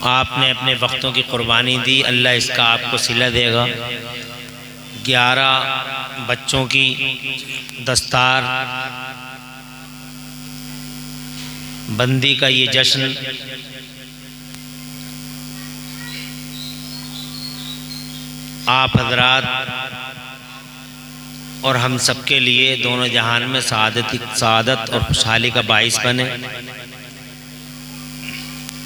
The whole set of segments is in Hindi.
आपने अपने वक्तों की कुर्बानी दी, अल्लाह इसका आपको सिला देगा। 11 बच्चों की दस्तार बंदी का ये जश्न आप हजरात और हम सब के लिए दोनों जहान में सआदत और खुशहाली का बाइस बने।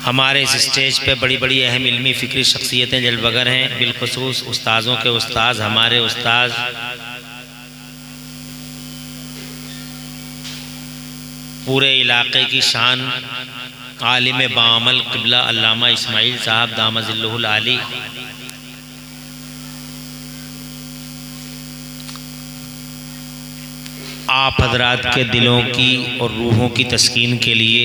हमारे इस स्टेज पे बड़ी बड़ी अहम इल्मी फ़िक्री शख्सियतें जलवगर हैं, बिलखुसूस उस्ताज़ों के उस्ताज़, हमारे उस्ताज़ पूरे इलाके की शान आलिम बामल क़िबला अल्लामा इस्माइल साहब दामजिल्लुहुल आली, आप हजरात के दिलों की और रूहों की तस्कीन के लिए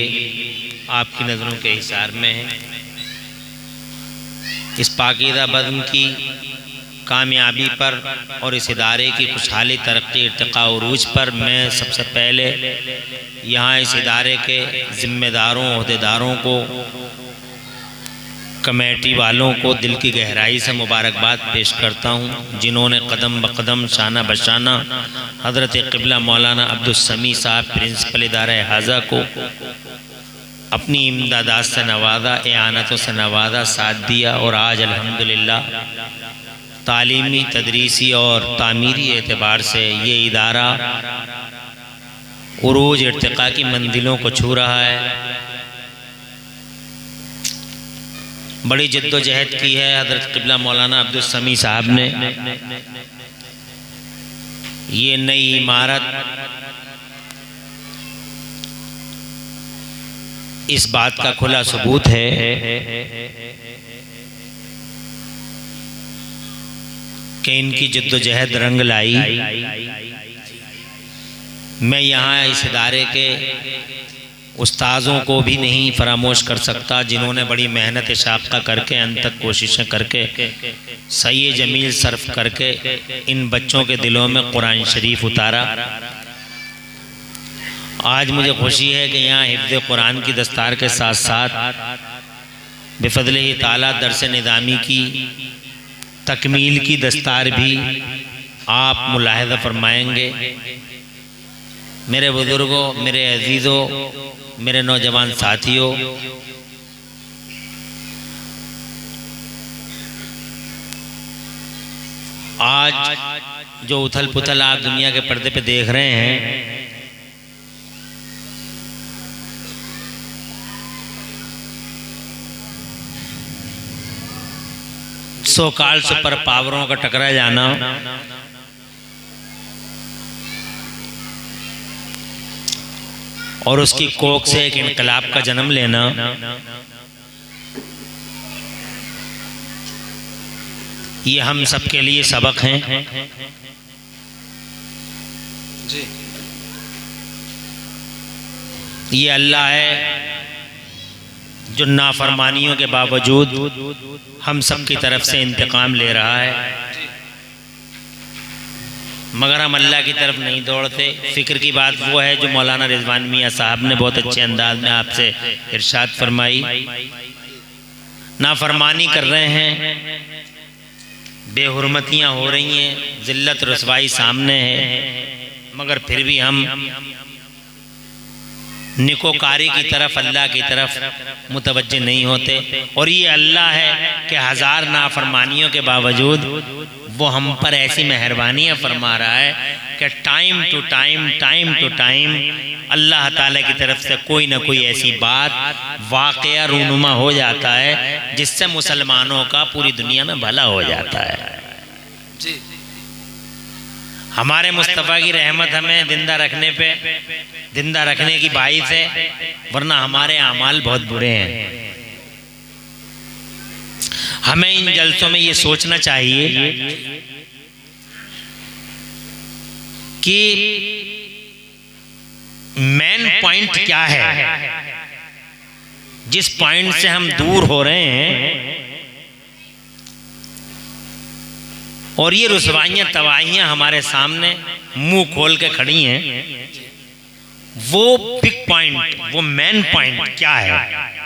आपकी नज़रों के हिसार में है। इस पाकीज़ा बज़्म की कामयाबी पर और इस इदारे की खुशहाली तरक्की इर्तिक़ा उरूज पर मैं सबसे पहले यहाँ इस इदारे के ज़िम्मेदारों ओहदेदारों को, कमेटी वालों को दिल की गहराई से मुबारकबाद पेश करता हूँ, जिन्होंने कदम ब कदम शाना बशाना हज़रत क़िबला मौलाना अब्दुस्समी साहब प्रिंसिपल इदारा हाजा को अपनी इमदादात से नवाजा, एआनतों से नवाजा, साथ दिया और आज अल्हम्दुलिल्लाह तालीमी, तदरीसी और तामीरी एतबार से ये इदारा उरूज इर्तिक़ा की मंजिलों को छू रहा है। बड़ी जद्दोजहद की है हज़रत क़िबला मौलाना अब्दुस्समी साहब ने। ये नई इमारत इस बात का खुला सबूत है कि इनकी जद्दोजहद रंग लाई। मैं यहाँ इस इदारे के उस्ताज़ों को भी नहीं फरामोश कर सकता, जिन्होंने बड़ी मेहनत शाक़ा करके अंत तक कोशिशें करके सही जमील सर्फ करके इन बच्चों के दिलों में कुरान शरीफ उतारा। आज मुझे खुशी है कि यहाँ हिफ्ज़ कुरान की दस्तार के साथ साथ बिफ़ज़्लिही ताला दर्स निज़ामी की तकमील की दस्तार भी आप मुलाहिज़ा फरमाएंगे। मेरे बुज़ुर्गों, मेरे अजीज़ों, मेरे नौजवान साथियों, आज जो उथल पुथल आप दुनिया के पर्दे पे देख रहे हैं, सो कॉल्ड सुपर पावरों का टकरा जाना, और उसकी कोख से एक इनकलाब का जन्म लेना, ये हम सब के लिए सबक हैं। ये अल्लाह है जो नाफरमानियों के बावजूद हम सब की तरफ से इंतकाम ले रहा है, मगर हम अल्लाह की तरफ नहीं दौड़ते। फ़िक्र की बात वो है जो मौलाना रिजवान मियाँ साहब ने बहुत अच्छे अंदाज में आपसे इरशाद फरमाई। नाफरमानी कर रहे हैं, बेहुरमतियाँ हो रही हैं, ज़िल्लत रसवाई सामने है, मगर फिर भी हम निकोकारी की तरफ, अल्लाह की तरफ मुतवज्जे नहीं होते। और ये अल्लाह है कि हज़ार नाफरमानियों के बावजूद वो हम पर ऐसी मेहरबानियाँ फरमा रहा है कि टाइम टू टाइम अल्लाह ताला की तरफ से कोई ना कोई ऐसी बात वाक़या रूनुमा हो जाता है जिससे मुसलमानों का पूरी दुनिया में भला हो जाता है। हमारे मुस्तफ़ा की रहमत हमें जिंदा रखने की बाइस है, वरना हमारे अमाल बहुत बुरे हैं। हमें इन जलसों में ये सोचना चाहिए कि मेन पॉइंट क्या है, जिस पॉइंट से हम दूर हो रहे हैं, और ये रुसवाइयाँ तबाहियाँ हमारे सामने मुंह खोल के खड़ी हैं। वो बिग पॉइंट, वो मेन पॉइंट क्या है?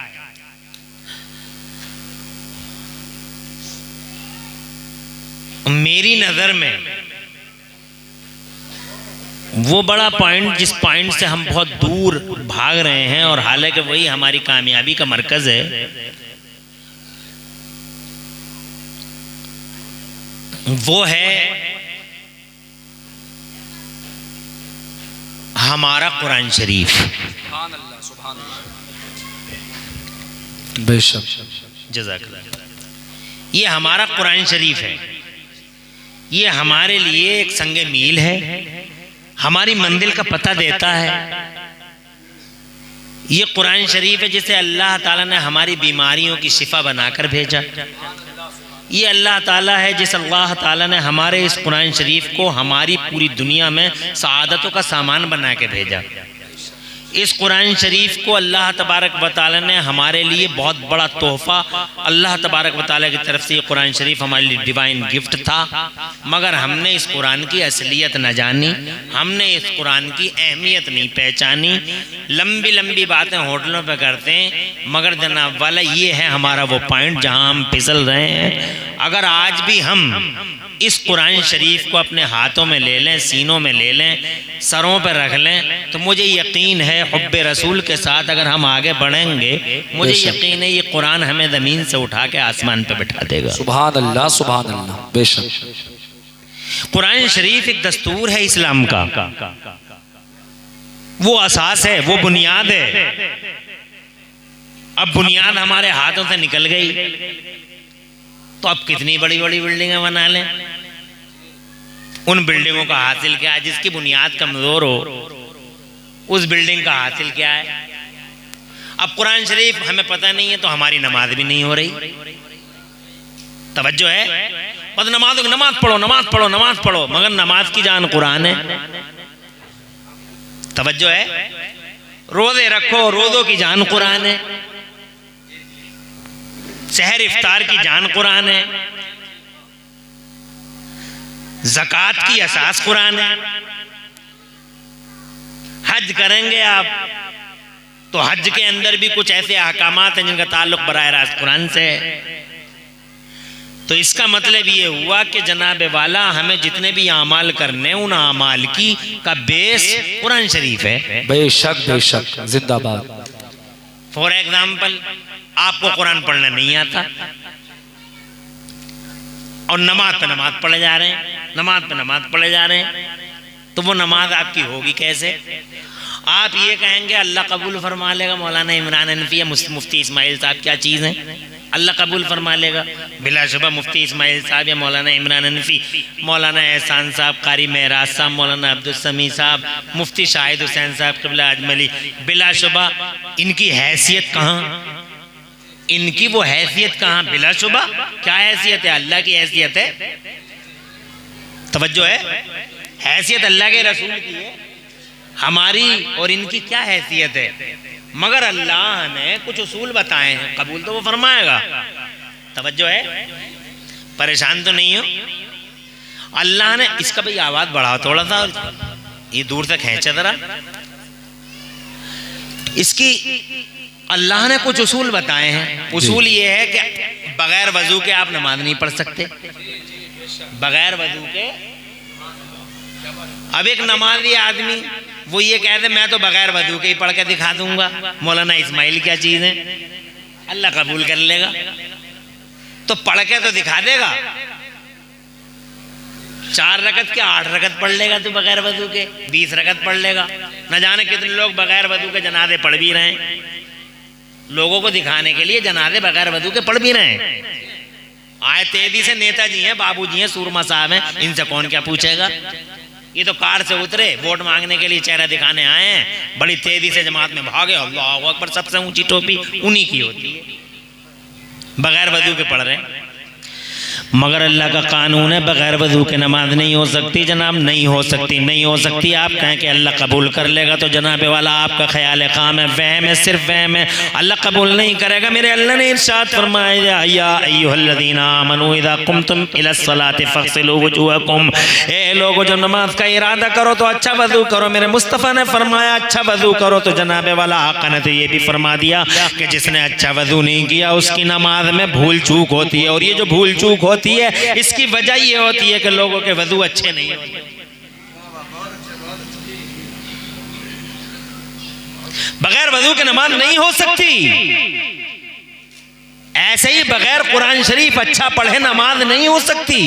मेरी नज़र में वो बड़ा पॉइंट जिस पॉइंट से हम बहुत दूर भाग रहे हैं और हालांकि वही हमारी कामयाबी का मरकज है, वो है हमारा कुरान शरीफ। बेशक, जज़ाकल्लाह। ये हमारा कुरान शरीफ है, ये हमारे लिए एक संगे मील है, हमारी मंजिल का पता देता है। ये कुरान शरीफ है जिसे अल्लाह ताला ने हमारी बीमारियों की शिफा बनाकर भेजा। ये अल्लाह ताला है जिस अल्लाह ताला ने हमारे इस कुरान शरीफ को हमारी पूरी दुनिया में सआदतों का सामान बना के भेजा। इस कुरान शरीफ को अल्लाह तबारक व तआला ने हमारे लिए बहुत बड़ा तोहफ़ा, अल्लाह तबारक व तआला की तरफ से ये कुरान शरीफ हमारे लिए डिवाइन गिफ्ट था। मगर हमने इस कुरान की असलियत न जानी, हमने इस कुरान की अहमियत नहीं पहचानी। लंबी लंबी बातें होटलों पे करते हैं, मगर जनाब वाला ये है हमारा वो पॉइंट जहाँ हम फिसल रहे हैं। अगर आज भी हम इस कुरान शरीफ को अपने हाथों में ले लें, सीनों में ले लें, सरों पर रख लें, तो मुझे यकीन है हुब्बे रसूल के साथ अगर हम आगे बढ़ेंगे, मुझे यकीन है ये कुरान हमें ज़मीन से उठा के आसमान पे बिठा देगा। सुभान अल्लाह, सुभान अल्लाह। बेशक कुरान शरीफ एक दस्तूर है इस्लाम का, वो असास है, वो बुनियाद है। अब बुनियाद हमारे हाथों से निकल गई तो अब कितनी बड़ी बड़ी बिल्डिंगें बना लें। उन बिल्डिंगों का हासिल क्या है? जिसकी बुनियाद कमजोर हो उस बिल्डिंग का हासिल क्या है? अब कुरान शरीफ हमें पता नहीं है तो हमारी नमाज भी नहीं हो रही। तवज्जो है? बस नमाज पढ़ो, नमाज पढ़ो, नमाज पढ़ो, मगर नमाज की जान कुरान है। तवज्जो है? रोजे रखो, रोजों की जान कुरान है। सहर इफ्तार की जान कुरान है। ज़कात की असास कुरान है। हज करेंगे आप तो हज के अंदर भी कुछ ऐसे अहकामात हैं जिनका ताल्लुक बराह रास्त कुरान से है। तो इसका मतलब ये हुआ कि जनाब वाला हमें जितने भी अमाल करने, उन अमाल की का बेस कुरान शरीफ है। बेशक, बेशक, जिंदाबाद। फॉर एग्जाम्पल, आपको कुरान पढ़ना नहीं आता और नमाज पे नमाज पढ़े जा रहे हैं, नमाज पे नमाज पढ़े जा रहे हैं, तो वो नमाज आपकी होगी कैसे? आप ये कहेंगे अल्लाह कबूल फरमा लेगा, मौलाना इमरान हनफी या मुफ्ती इस्माइल साहब क्या चीज़ हैं, अल्लाह कबूल फरमा लेगा। बिलाशुबा मुफ्ती इस्माइल साहब या मौलाना इमरान हनफी, मौलाना एहसान साहब, कारी महराज साहब, मौलाना अब्दुल समी साहब, मुफ्ती शाहिद हुसैन साहब क़िबला अजमली, बिलाशुबा इनकी हैसियत कहाँ? इनकी वो हैसियत कहाँ? बिलाशुबा क्या हैसियत है? अल्लाह की हैसियत है। तवज्जो है? हैसियत अल्लाह के रसूल की है, हमारी और इनकी क्या हैसियत है? मगर अल्लाह ने कुछ उसूल बताए हैं, कबूल तो वो फरमाएगा। तवज्जो है? परेशान तो नहीं हो? अल्लाह ने इसका भाई आवाज बढ़ाओ थोड़ा सा, ये दूर से खींचा जरा। इसकी अल्लाह ने कुछ उसूल बताए हैं। उसूल ये है कि बगैर वजू के आप नमाज नहीं पढ़ सकते, बगैर वजू के। अब एक नमाजी आदमी वो ये कहते मैं तो बगैर वजू के ही पढ़ के दिखा दूंगा, मौलाना इस्माइल क्या चीज़ है? अल्लाह कबूल कर लेगा। तो पढ़ के तो दिखा देगा, 4 रकत के 8 रकत पढ़ लेगा तू बगैर वजू के, 20 रकत पढ़ लेगा। न जाने कितने लोग बगैर वजू के जनाजे पढ़ भी रहे हैं, लोगों को दिखाने के लिए जनाजे बगैर वजू के पढ़ भी रहे हैं। आए तेजी से नेताजी हैं, बाबूजी हैं, सूरमा साहब हैं, इनसे कौन क्या पूछेगा? ये तो कार से उतरे, वोट मांगने के लिए चेहरा दिखाने आए हैं, बड़ी तेजी से जमात में भागे, अल्लाहू अकबर, सबसे ऊंची टोपी उन्हीं की होती है, बगैर वजू के पढ़ रहे हैं। मगर अल्लाह का कानून है बगैर वजू के नमाज नहीं हो सकती जनाब, नहीं हो सकती, नहीं हो सकती। आप कहें कि अल्लाह कबूल कर लेगा तो जनाब वाला आपका ख्याल काम है, वहम है, सिर्फ वहम है, अल्लाह कबूल नहीं करेगा। मेरे अल्लाह ने इरशाद फरमाया या अय्युहल्लज़ीना आमनू इज़ा कुमतुम इलस्सलाति फग़सिलू वुजूहकुम, ए लोगो जब नमाज का इरादा करो तो अच्छा वजू करो। मेरे मुस्तफ़ा ने फरमाया अच्छा वजू करो, तो जनाब वाला आका ने तो ये भी फरमा दिया कि जिसने अच्छा वजू नहीं किया उसकी नमाज में भूल चूक होती है, और ये जो भूल चूक होती होती है, इसकी वजह ये होती है कि लोगों के वजू अच्छे नहीं होते। बगैर वजू के नमाज नहीं हो सकती। ऐसे ही बगैर कुरान शरीफ अच्छा पढ़े नमाज नहीं हो सकती।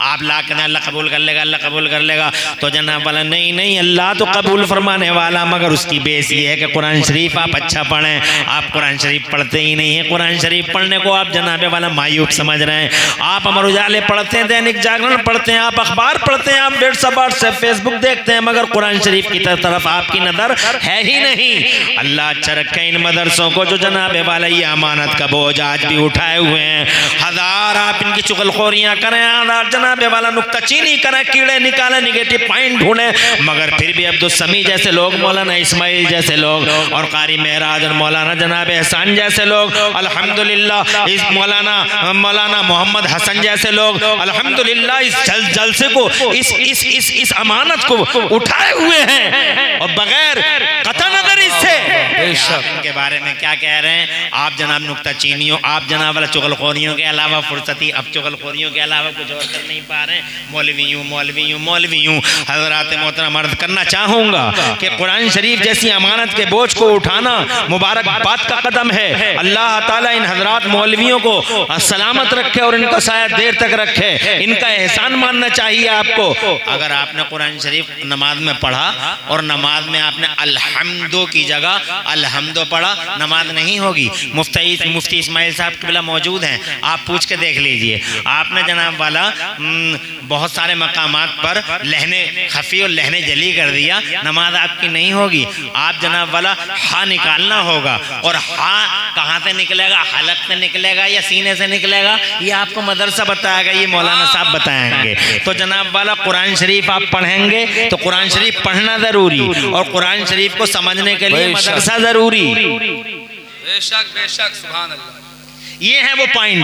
आप ला के अल्लाह कबूल कर लेगा, अल्लाह कबूल कर लेगा, तो जनाब वाला नहीं नहीं, अल्लाह तो कबूल फरमाने वाला, मगर उसकी बेस ये है कि कुरान शरीफ आप अच्छा पढ़ें। आप कुरान शरीफ पढ़ते ही नहीं है। कुरान शरीफ पढ़ने को आप जनाबे वाला मायूब समझ रहे हैं। आप अमर उजाले पढ़ते हैं, दैनिक जागरण पढ़ते हैं, आप अखबार पढ़ते हैं, आप व्हाट्सएप फेसबुक देखते हैं, मगर कुरान शरीफ की तरफ आपकी नज़र है ही नहीं। अल्लाह अच्छा रखे इन मदरसों को जो जनाबे वाला ये अमानत का बोझ आज भी उठाए हुए हैं। हजार आप इनकी चुगलखोरियाँ करें, हजार वाला नुक्ताचीनी करें, कीड़े निकाले, निगेटिव पॉइंट ढूंढे, मगर फिर भी अब्दुल समी जैसे लोग, मौलाना इस्माइल जैसे लोग, और कारी महराज और मौलाना जनाब एहसान जैसे लोग, अल्हम्दुलिल्लाह इस मौलाना मोहम्मद हसन जैसे लोग अल्हम्दुलिल्लाह इस जलसे को इस अमानत को उठाए हुए हैं और बगैर कतई नजर इससे इनके बारे में क्या कह रहे हैं। आप जनाब नुक्ताचीनियों, आप जनाब वाला चुगलखोरियों के अलावा फुर्सती अब चुगलखोरियों के अलावा कुछ और कर नहीं पा रहे हैं। मौलवी हूँ हजरात मोहतरम अर्ज करना चाहूँगा कि कुरान शरीफ जैसी अमानत के बोझ को उठाना मुबारकबाद का कदम है। अल्लाह ताला इन हजरात मौलवियों को सलामत रखे और इनको शायद देर तक रखे। इनका एहसान मानना चाहिए आपको। अगर आपने कुरान शरीफ नमाज में पढ़ा और नमाज में आपने अल्हम्दो की जगह अल्हम्दो पढ़ा, नमाज नहीं होगी। मुफ्ती इस्माइल साहब किबला मौजूद हैं, आप पूछ के देख लीजिए। आपने जनाब वाला बहुत सारे मकामात पर लहने खफी और लहने जली कर दिया, नमाज आपकी नहीं होगी। आप जनाब वाला हा निकालना होगा, और हा कहाँ से निकलेगा, हलक से निकलेगा या सीने से निकलेगा, ये आपको मदरसा बताएगा, ये मौलाना साहब बताएंगे। तो जनाब वाला कुरान शरीफ आप पढ़ेंगे तो कुरान शरीफ पढ़ना जरूरी, और कुरान शरीफ को समझने के लिए मदरसा जरूरी। बेशक बेशक, सुभान अल्लाह। ये है वो पॉइंट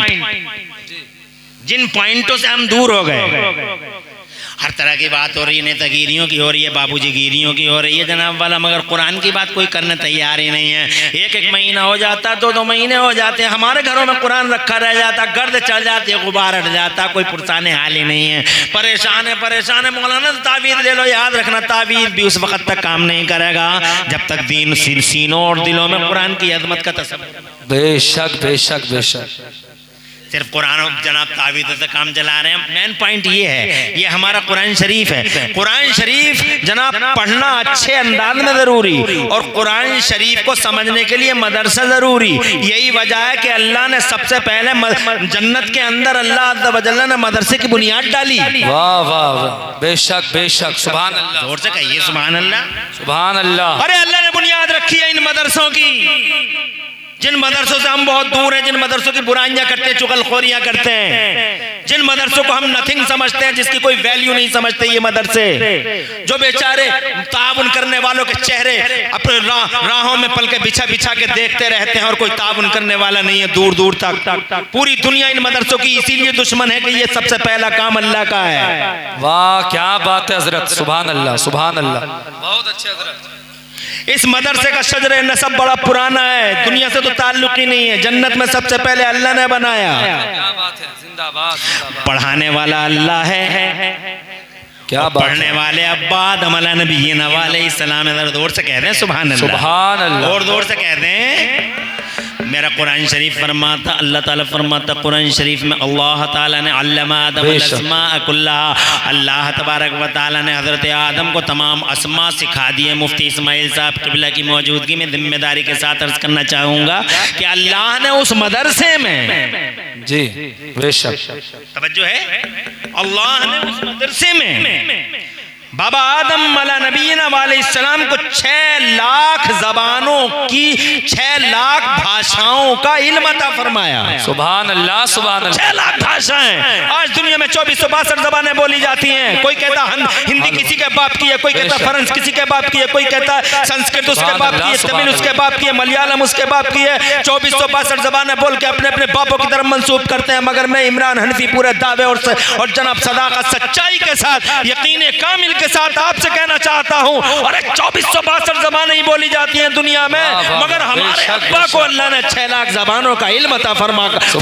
जिन पॉइंटों से हम दूर हो गए। हर तरह की बात हो रही है, नेतागिरियों की हो रही है, बाबूजी गिरियों की हो रही है जनाब वाला, मगर कुरान की बात कोई करने तैयार ही नहीं है। एक महीना हो जाता, 2 महीने हो जाते हैं, हमारे घरों में कुरान रखा रह जाता, गर्द चढ़ जाती है, गुबार हट जाता, कोई पुरसाने हाल ही नहीं है। परेशान है मौलाना तावीज़ ले लो, याद रखना तावीज़ भी उस वक्त तक काम नहीं करेगा जब तक दीन सीनों और दिलों में कुरान की अजमत का तसव्वुर। बेशक बेशक बेशक, सिर्फ कुरान जनाब तावीज़ से काम चला रहे हैं। मेन पॉइंट ये है, ये हमारा कुरान शरीफ है। कुरान शरीफ जनाब पढ़ना अच्छे अंदाज में ज़रूरी, और कुरान शरीफ को समझने के लिए मदरसा ज़रूरी। यही वजह है कि अल्लाह ने सबसे पहले जन्नत के अंदर अल्लाह अज़्ज़ व जल्ल ने मदरसे की बुनियाद डाली। वाह वाह वाह, बेशक बेशक, सुभान अल्लाह। जोर से कहिए सुभान अल्लाह, सुभान अल्लाह। अरे अल्लाह ने बुनियाद रखी है इन मदरसों की। जिन मदरसों से हम बहुत दूर हैं, जिन मदरसों की बुराइयां करते हैं, चुगलखोरियां करते हैं, जिन मदरसों को हम नथिंग समझते हैं, जिसकी कोई वैल्यू नहीं समझते, ये मदरसे जो बेचारे ताउन करने वालों के चेहरे अपने राहों में पलके बिछा बिछा के देखते रहते हैं, और कोई ताउन करने वाला नहीं है दूर दूर तक। पूरी दुनिया इन मदरसों की इसीलिए दुश्मन है कि ये सबसे पहला काम अल्लाह का है। वाह क्या बात है हजरत, सुभान अल्लाह सुभान अल्लाह, बहुत अच्छे हजरत। इस मदरसे का शजर नसब बड़ा पुराना है, दुनिया से तो ताल्लुक ही नहीं है, जन्नत में सबसे पहले अल्लाह ने बनाया। क्या बात है, जिंदाबाद। पढ़ाने वाला अल्लाह है, क्या पढ़ने वाले अब्बा दमला नबीय्यिन अलैहिस्सलाम। जोर से कह दें सुभान अल्लाह, सुभान अल्लाह, और जोर से कह दें। मेरा कुरान शरीफ फरमाता, अल्लाह ताला फरमाता कुरान शरीफ में, अल्लाह ताला ने अल्लमा आदम अस्माअ कुल्लहा, अल्लाह तबारक व ताला ने हज़रत आदम को तमाम अस्मा सिखा दिए। मुफ्ती इस्माइल साहब क़िबला की मौजूदगी में जिम्मेदारी के साथ अर्ज़ करना चाहूँगा कि अल्लाह ने उस मदरसे में, जी बेशक तवज्जो है, अल्लाह ने उस मदरसे में बाबा आदम अला नबीना अलैहिस्सलाम को 6 लाख ज़बानों की 6 लाख भाषाओं का इल्म अता फरमाया। सुभान अल्लाह सुभान अल्लाह। 6 लाख भाषाएं आज दुनिया में 2462 ज़बानें बोली जाती हैं। कोई कहता हिंदी किसी के बाप की है, कोई कहता फ्रांस किसी के बाप की है, कोई कहता संस्कृत उसके बाप की है, तमिल उसके बाप की है, मलयालम उसके बाप की है। 2462 ज़बानें बोल के अपने अपने बापों की तरफ मंसूब करते हैं, मगर मैं इमरान हनफी पूरे दावे और जनाब सदाकत सच्चाई के साथ यकीन कामिल के के साथ आपसे कहना चाहता हूँ, अरे 2462 ज़बानें ही बोली जाती हैं दुनिया में, मगर हमारे अब्बा को अल्लाह ने 6 लाख ज़बानों का इल्म अता फरमाकर हम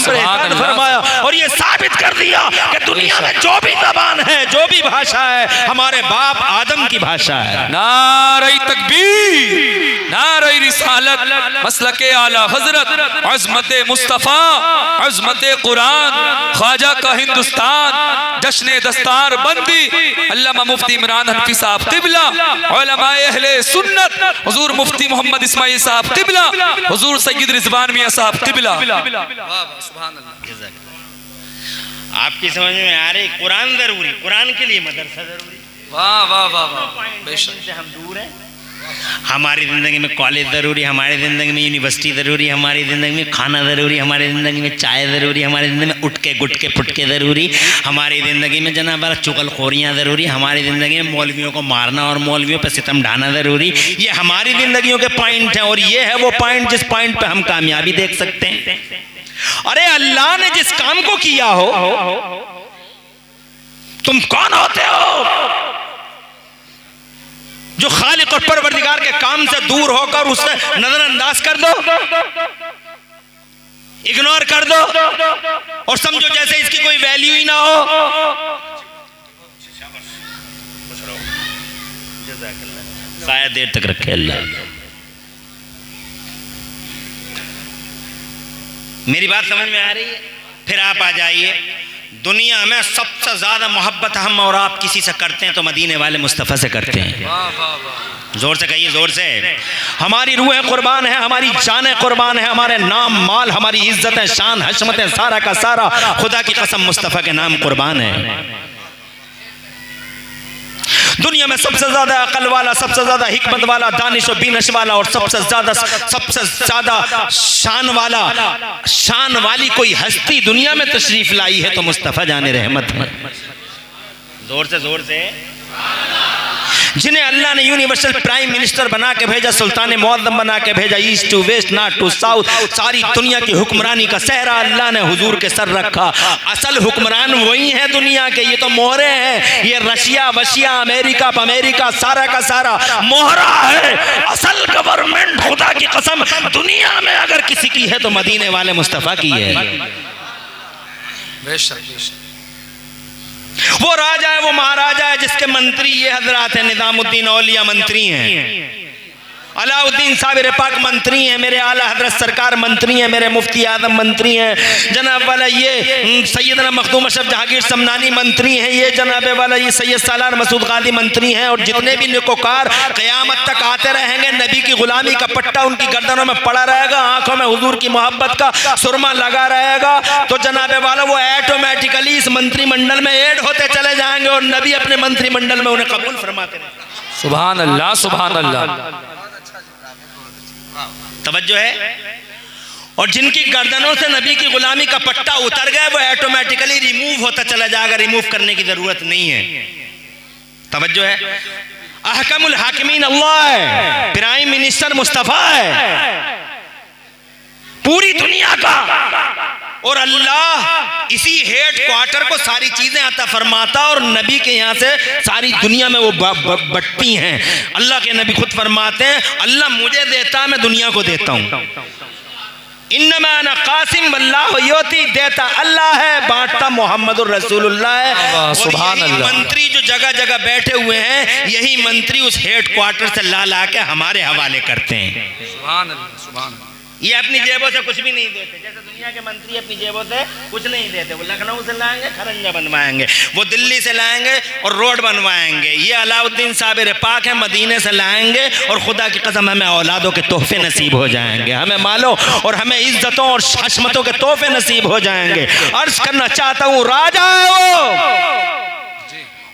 पर एहसान फरमाया और ये साबित कर दिया कि दुनिया में जो भी ज़बान है, जो भी भाषा है, हमारे बाप आदम की भाषा है। नारे तकबीर, नारे रिसालत, मसलके आला हजरत, अज़मत मुस्तफ़ा, अज़मत कुरान, ख्वाजा का हिंदुस्तान, जश्न दस्तार बंदी, अल्लामा मुफ्ती इमरान हनफी साहब क़िबला, उलमाए अहले सुन्नत, हुजूर मुफ्ती मोहम्मद इस्माइल साहब क़िबला, हुजूर सैयद रिजवान मियां साहब क़िबला। आपकी समझ में आ रही, कुरान जरूरी, कुरान के लिए मदरसा जरूरी। वाह वाह वाह वाह, बेशक हम दूर हैं। हमारी ज़िंदगी में कॉलेज ज़रूरी, हमारी ज़िंदगी में यूनिवर्सिटी ज़रूरी, हमारी ज़िंदगी में खाना ज़रूरी, हमारी ज़िंदगी में चाय ज़रूरी, हमारी ज़िंदगी में उठके गुटके फुटके ज़रूरी, हमारी ज़िंदगी में जनाब चुगलखोरियाँ ज़रूरी, हमारी ज़िंदगी में मौलवियों को मारना और मौलवियों पर सितम ढाना ज़रूरी। ये हमारी ज़िंदगियों के पॉइंट हैं और ये है वो पॉइंट जिस पॉइंट पर हम कामयाबी देख सकते हैं। अरे अल्लाह ने जिस काम को किया हो, तुम कौन होते हो जो खालिक और परवरदिगार के काम से दूर होकर उसे नजरअंदाज कर दो, इग्नोर कर दो और समझो जैसे इसकी कोई वैल्यू ही ना हो। शायद देर तक रखे अल्लाह। मेरी बात समझ में आ रही है? फिर आप आ जाइए, दुनिया में सबसे ज्यादा मोहब्बत हम और आप किसी से करते हैं तो मदीने वाले मुस्तफ़ा से करते हैं। जोर से कहिए, जोर से। हमारी रूहें कुर्बान है, हमारी जानें कुर्बान है, हमारे नाम माल, हमारी इज्जतें शान हशमतें सारा का सारा खुदा की कसम मुस्तफ़ा के नाम कुर्बान है। दुनिया में सबसे ज्यादा अकल वाला, सबसे ज्यादा हिकमत वाला, दानिश और बीनश वाला और सबसे ज्यादा शान वाली कोई हस्ती दुनिया में तशरीफ लाई है तो मुस्तफ़ा जाने रहमत है। जोर से जिन्हें अल्लाह ने यूनिवर्सल प्राइम मिनिस्टर बना के भेजा, सुल्तान मुअज़्ज़म बना के भेजा, east to west north to south, सारी दुनिया की हुक्मरानी का सहरा अल्लाह ने हुजूर के सर रखा। असल हुक्मरान वही है दुनिया के, ये तो मोहरे हैं। ये रशिया वशिया अमेरिका सारा का सारा मोहरा है। असल गवर्नमेंट खुदा की कसम दुनिया में अगर किसी की है तो मदीने वाले मुस्तफ़ा की है। वो राजा है, वो महाराजा है जिसके मंत्री ये हजरात है। निजामुद्दीन औलिया मंत्री हैं, अलाउद्दीन साबिर पाक मंत्री हैं, मेरे आला हजरत सरकार मंत्री हैं, मेरे मुफ्ती आजम मंत्री हैं, जनाब वाला ये सैयदना मखदूम अशरफ जहांगीर समनानी मंत्री हैं, ये जनाब वाला ये सैयद सालार मसूद गाजी मंत्री हैं। और जितने भी नेकोकार क़यामत तक आते रहेंगे, नबी की गुलामी का पट्टा उनकी गर्दनों में पड़ा रहेगा, आंखों में हुजूर की मोहब्बत का सुरमा लगा रहेगा, तो जनाब वाला वो ऑटोमेटिकली इस मंत्रिमंडल में ऐड होते चले जाएंगे और नबी अपने मंत्रिमंडल में उन्हें कबूल फरमाते रहेंगे। सुभान अल्लाह, सुभान अल्लाह। तवज्जो है। और जिनकी गर्दनों से नबी की गुलामी का पट्टा उतर गया वो ऑटोमेटिकली रिमूव होता चला जाएगा, रिमूव करने की जरूरत नहीं है। तवज्जो है। अहकमुल हाकिमीन अल्लाह है, प्राइम मिनिस्टर मुस्तफ़ा है पूरी दुनिया का, और अल्लाह इसी हेड क्वार्टर को सारी चीजें अता फरमाता और नबी के यहाँ से सारी दुनिया में वो बटती हैं। अल्लाह के नबी खुद फरमाते हैं, अल्लाह मुझे देता मैं दुनिया को देता हूँ। इन्नमा अना कासिम वल्लाहु युती, देता अल्लाह है, बांटता मोहम्मदुर रसूलुल्लाह है। सुभान अल्लाह। मंत्री जो जगह जगह बैठे हुए हैं, यही मंत्री उस हेड क्वार्टर से ला के हमारे हवाले करते हैं। सुभान अल्लाह, सुभान अल्लाह। ये अपनी जेबों से कुछ भी नहीं देते, जैसे दुनिया के मंत्री अपनी जेबों से कुछ नहीं देते। वो लखनऊ से लाएंगे खरंजा बनवाएंगे, वो दिल्ली से लाएंगे और रोड बनवाएंगे। ये अलाउद्दीन साबिर पाक है, मदीने से लाएंगे और खुदा की कसम हमें औलादों के तोहफे नसीब हो जाएंगे, हमें मालो और हमें इज्जतों और हशमतों के तोहफे नसीब हो जाएंगे। अर्ज करना चाहता हूँ, राजा है वो,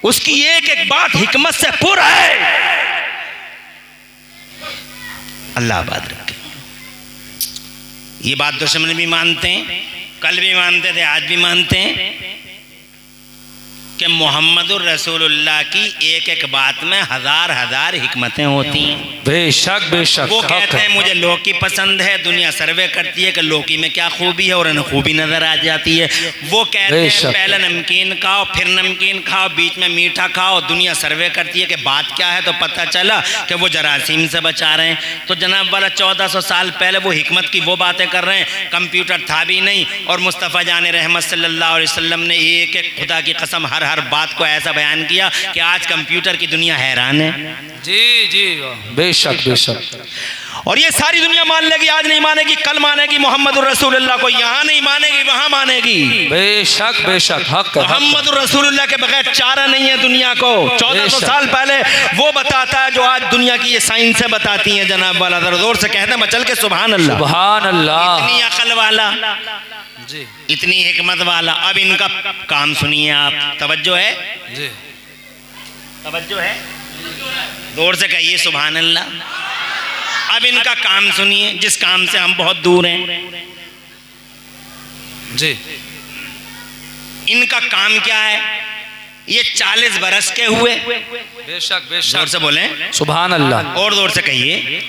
उसकी एक एक बात हिकमत से पुर है। अल्लाह आबाद रखे। ये बात दुश्मन भी मानते हैं, कल भी मानते थे, आज भी मानते हैं कि मोहम्मदुर रसूलुल्लाह की एक एक बात में हजार हजार हिकमतें होती हैं। बेशक बेशक। वो कहते हैं मुझे लौकी पसंद है, दुनिया सर्वे करती है कि लौकी में क्या खूबी है और उन्हें खूबी नजर आ जाती है। वो कहते हैं पहले नमकीन खाओ, फिर नमकीन खाओ, बीच में मीठा खाओ, दुनिया सर्वे करती है कि बात क्या है, तो पता चला कि वो जरासीम से बचा रहे हैं। तो जनाब वाला 1400 साल पहले वो हिकमत की वो बातें कर रहे हैं, कंप्यूटर था भी नहीं, और मुस्तफ़ा जान रहमत सल्लल्लाहु अलैहि वसल्लम ने एक एक खुदा की कसम हर बात को ऐसा बयान किया कि आज कंप्यूटर की दुनिया हैरान है। जी जी बेशक बेशक। और ये सारी दुनिया मान लेगी, आज नहीं मानेगी, कल मानेगी मोहम्मदुर रसूलुल्लाह को, यहाँ नहीं मानेगी वहाँ मानेगी। बेशक बेशक हक। मोहम्मदुर रसूलुल्लाह के बगैर चारा नहीं है दुनिया को। 1400 साल पहले वो बताता है जो आज दुनिया की ये साइंसें बताती हैं। जनाब वाला जोर से कहते हैं मचल के सुभान अल्लाह सुभान अल्लाह। इतनी अकल वाला जी, इतनी हिकमत वाला। अब इनका काम सुनिए आप, तवज्जो है जी, तवज्जो है, जोर से कहिए सुभान अल्लाह। अब इनका काम सुनिए, जिस काम से हम बहुत दूर हैं। जी, इनका काम क्या है? ये 40 बरस के हुए, बेशक बेशक, जोर से बोलें सुभान अल्लाह, और जोर से कहिए,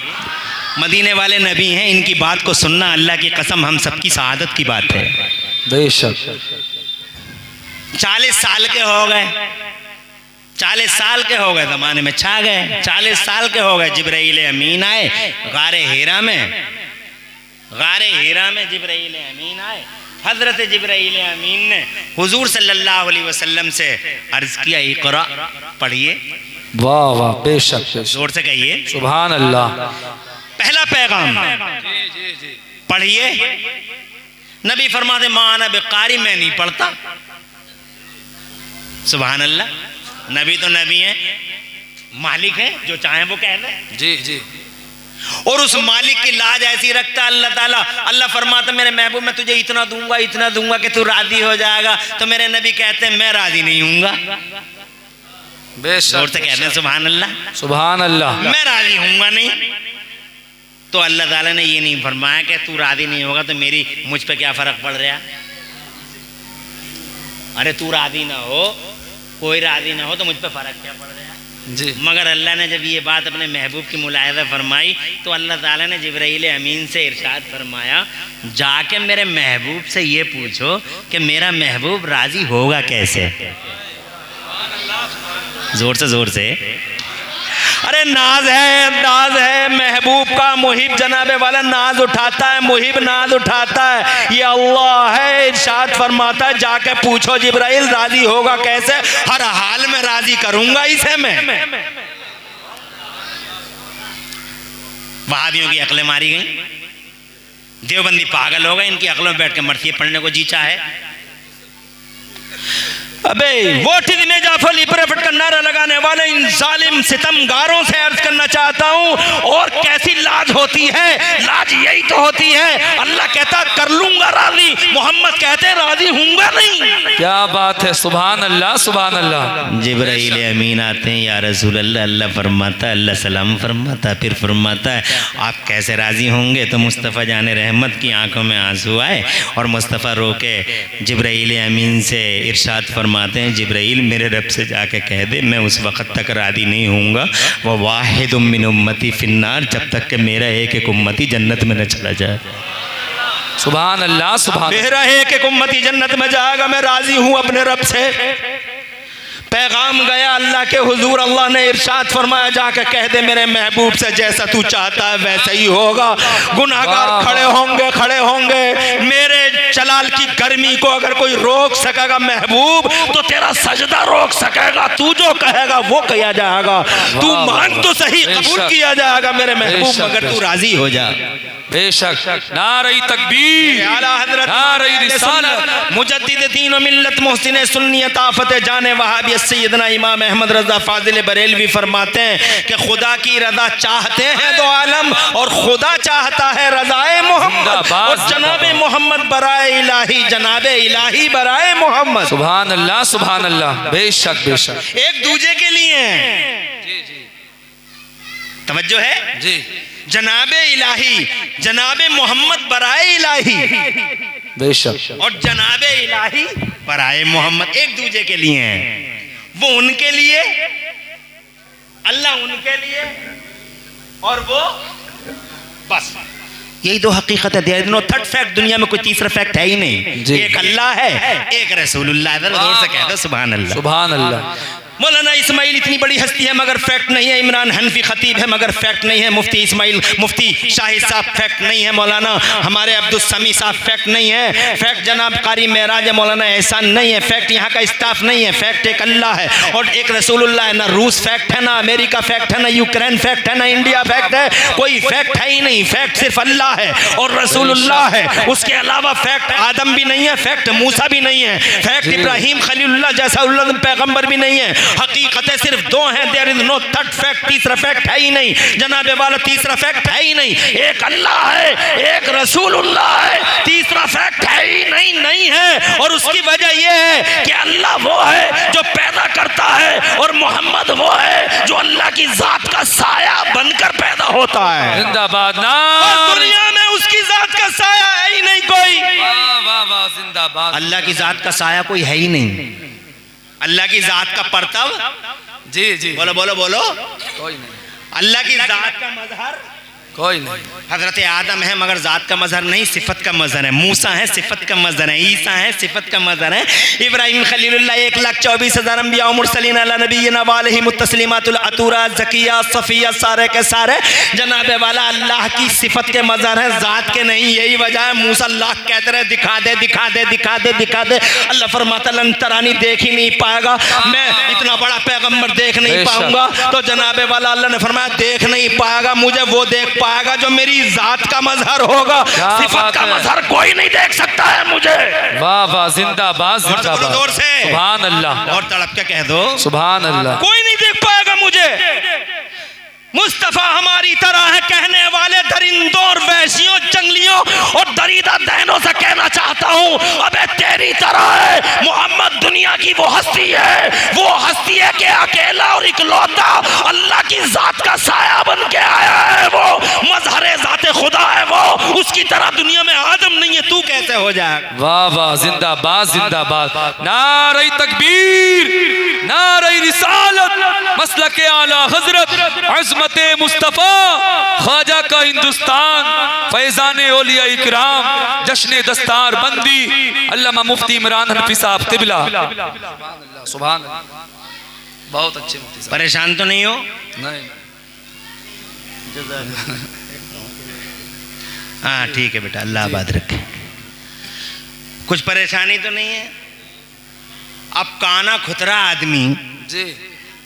मदीने वाले नबी हैं, इनकी बात को सुनना अल्लाह की कसम हम सबकी सआदत की बात है। बेशक 40 साल के हो गए, 40 साल के हो गए, ज़माने में छा गए। 40 साल के हो गए, जिब्राइल अमीन आए गारे हीरा में, गारे हीरा में जिब्राइल अमीन आए। हजरत जिब्राइल अमीन ने हुजूर सल्लल्लाहु अलैहि वसल्लम से अर्ज किया, इक़रा, पढ़िए। वाह वाह बेशक बेशक, जोर से कहिए सुभान अल्लाह। पहला पैगाम पढ़िए। नबी फरमाते माना बेकारी, मैं नहीं पढ़ता। सुभान अल्लाह। नबी तो नबी हैं, मालिक हैं, जो चाहे वो कह दें। जी जी। और उस मालिक की लाज ऐसी रखता अल्लाह ताला। अल्लाह फरमाता मेरे महबूब मैं तुझे इतना दूंगा कि तू राजी हो जाएगा। तो मेरे नबी कहते हैं मैं राजी नहीं हूंगा। बेशक से कहते हैं सुभान अल्लाह, सुभान अल्लाह, मैं राजी हूंगा नहीं। तो अल्लाह ताला ने ये नहीं फरमाया कि तू राजी नहीं होगा तो मेरी मुझ पे क्या फर्क पड़ रहा। अरे तू राजी ना हो, कोई राजी ना हो तो मुझ पे फर्क क्या पड़ रहा जी। मगर अल्लाह ने जब ये बात अपने महबूब की मुलाहिज़ा फरमाई तो अल्लाह ताला ने जिब्राइल अमीन से इरशाद फरमाया, जाके मेरे महबूब से ये पूछो कि मेरा महबूब राजी होगा कैसे। जोर से अरे नाज है महबूब का, मुहिब जनाबे वाला नाज उठाता है, मुहिब नाज उठाता है। ये अल्लाह है, इरशाद फरमाता है जाके पूछो जिब्राइल राजी होगा कैसे। हर हाल में राजी करूंगा इसे मैं। वहाबियों की अकलें मारी गई, देवबंदी पागल हो गए, इनकी अकलों में बैठ के मरती पढ़ने को जी चाहे। अबे वोटिंग में जाफली प्रफट का नारा लगाने वाले इन जालिम सितमगारों से अर्ज करना चाहता हूँ, और कैसी लाज होती है। लाज यही तो होती है, अल्लाह कहता कर लूंगा राजी, मोहम्मद कहते राजी हूंगा नहीं। क्या बात है, सुभान अल्लाह सुभान अल्लाह। जिब्राइल अमीन आते हैं, या रसूल अल्लाह, अल्लाह फरमाता है, अल्लाह सलाम फरमाता है, फिर फरमाता है आप कैसे राजी होंगे। तो मुस्तफ़ा जान रहमत की आंखों में आंसू आए और मुस्तफ़ा रो के जिब्राइल अमीन से इरशाद फरमाते हैं, जिब्राइल मेरे रब से जाके कह दे मैं उस वक़्त तक राज़ी नहीं होऊंगा वह वाहिदुम मिन उम्मती फिन्नार, जब तक कि मेरा एक उम्मती जन्नत में न चला जाए। सुभान अल्लाह सुभान। मेरा एक उम्मती जन्नत में जाएगा, मैं राजी हूँ अपने रब से। पैगाम गया अल्लाह के हुजूर, अल्लाह ने इरशाद फरमाया जाके कह दे मेरे महबूब से जैसा तू चाहता है वैसा ही होगा। गुनाहगार खड़े होंगे मेरे जलाल की गर्मी को अगर कोई रोक सकेगा महबूब तो तेरा सजदा रोक सकेगा। तू जो कहेगा वो किया जाएगा, तू मांग तो सही कबूल किया जाएगा मेरे महबूब, मगर तू राजी हो जा। बेशक नारे तकबीर, नारे रिसालत, मुजद्दिद दीन व मिल्लत मोहसिन सुन्नियत आफत जाने वहाबियत सैयदना इमाम अहमद रज़ा फाजिल बरेलवी फरमाते हैं कि खुदा की रज़ा चाहते हैं दो आलम और खुदा चाहता है रज़ाए मोहम्मद, और जनाबे मोहम्मद बराए इलाही, जनाबे इलाही बराए मोहम्मद। सुभान अल्लाह सुभान अल्लाह। बेशक बेशक, एक दूजे के लिए तवज्जो है जी। जनाबे इलाही, जनाबे मोहम्मद बराए इलाही, बेशक, और जनाबे इलाही बराए मोहम्मद एक दूजे के लिए हैं। वो उनके लिए, अल्लाह उनके लिए और वो बस यही दो हकीकत है। There is no third fact, दुनिया में कोई तीसरा फैक्ट है ही नहीं। एक अल्लाह है, एक रसूलुल्लाह। इधर जोर से कह दो सुभान अल्लाह। सुभान अल्लाह। मौलाना इस्माइल इतनी बड़ी हस्ती है मगर फैक्ट नहीं है। इमरान हनफी खतीब है मगर फैक्ट नहीं है। मुफ्ती इस्माइल मुफ्ती शाहिद साहब फैक्ट नहीं है। मौलाना हमारे अब्दुल समी साहब फैक्ट नहीं है। फैक्ट जनाब कारी मेराज मौलाना एहसान नहीं है। फैक्ट यहाँ का स्टाफ नहीं है। फैक्ट एक अल्लाह है और एक रसूलुल्लाह है। ना रूस फैक्ट है, ना अमेरिका फैक्ट है, ना यूक्रेन फैक्ट है, ना इंडिया फैक्ट है। कोई फैक्ट है ही नहीं। फैक्ट सिर्फ अल्लाह है और रसूलुल्लाह है। उसके अलावा फैक्ट आदम भी नहीं है, फैक्ट मूसा भी नहीं है, फैक्ट इब्राहिम खलीलुल्लाह जैसा पैगंबर भी नहीं है। हकीकतें सिर्फ दो हैं। There is no third fact, तीसरा फैक्ट है ही नहीं। जनाबे वाला तीसरा फैक्ट है ही नहीं। एक अल्लाह है, एक रसूलुल्लाह है, तीसरा फैक्ट है ही नहीं है। और उसकी वजह यह है कि अल्लाह वो है जो पैदा करता है और मोहम्मद वो है जो अल्लाह की जात का साया बनकर पैदा होता है। जिंदाबाद ना, दुनिया में उसकी जात का साया है ही नहीं कोई। वाह वाह वाह, जिंदाबाद। अल्लाह की जात का साया कोई है ही नहीं। अल्लाह की जात का परतव जी जी, बोलो बोलो बोलो, कोई नहीं, अल्लाह की जात का मजहर कोई नहीं। हजरत आदम है मगर जात का मजहर नहीं, सिफत का मजहर है। मूसा है, सिफत का मजहर है। ईसा है, सिफत का मजहर है। इब्राहिम खलीलुल्लाह 1,24,000 अंबिया मुरसलीन अला नबीना वालैहि मुत्तस्लिमातुल अतूरा ज़किया सफ़िया सारे के सारे जनाबे वाला अल्लाह की सिफत के मजहर है, जात के नहीं। यही वजह है मूसा अल्लाह कहते रहे दिखा दे दिखा दे दिखा दे दिखा दे। अल्लाह फरमाता लन तरानी, देख ही नहीं पाएगा, मैं इतना बड़ा पैगम्बर देख नहीं पाऊंगा। तो जनाबे वाला अल्लाह ने फरमाया देख नहीं पाएगा, मुझे वो देख पाएगा जो मेरी जात का मजहर होगा। सिफत का मजहर कोई नहीं देख सकता है मुझे। वाह वाह, जिंदाबाद जिंदाबाद, जोर से सुभान अल्लाह। और तड़प के कह दो सुभान अल्लाह। कोई नहीं देख पाएगा मुझे। मुस्तफा हमारी तरह है कहने वाले दरिंदों और वैशियों जंगलियों और दरीदा दहनों से कहना चाहता हूँ अबे तेरी तरह है। मोहम्मद दुनिया की वो हस्ती है, वो हस्ती है कि अकेला और इकलौता अल्लाह की जात का साया बन के आया है। वो मजहरे जाते खुदा है। वो उसकी तरह दुनिया में आदम नहीं है, तू कैसे हो जाएगा। वाह वाह, जिंदाबाद जिंदाबाद। नारे तकबीर, नारे रिसालत, मसलके आला हजरत अज़मत मुस्तफा ख्वाजा का हिंदुस्तान, फैजान औलिया इकराम, जश्न दस्तार बंदी अल्लामा मुफ्ती इमरान हनफी साहब तिबला। सुभान अल्लाह, बहुत अच्छे मुफ्ती साहब। परेशान तो नहीं हो? नहीं, हाँ ठीक है बेटा, अल्लाह आबाद रखे। कुछ परेशानी तो नहीं है? अब काना खुतरा आदमी जी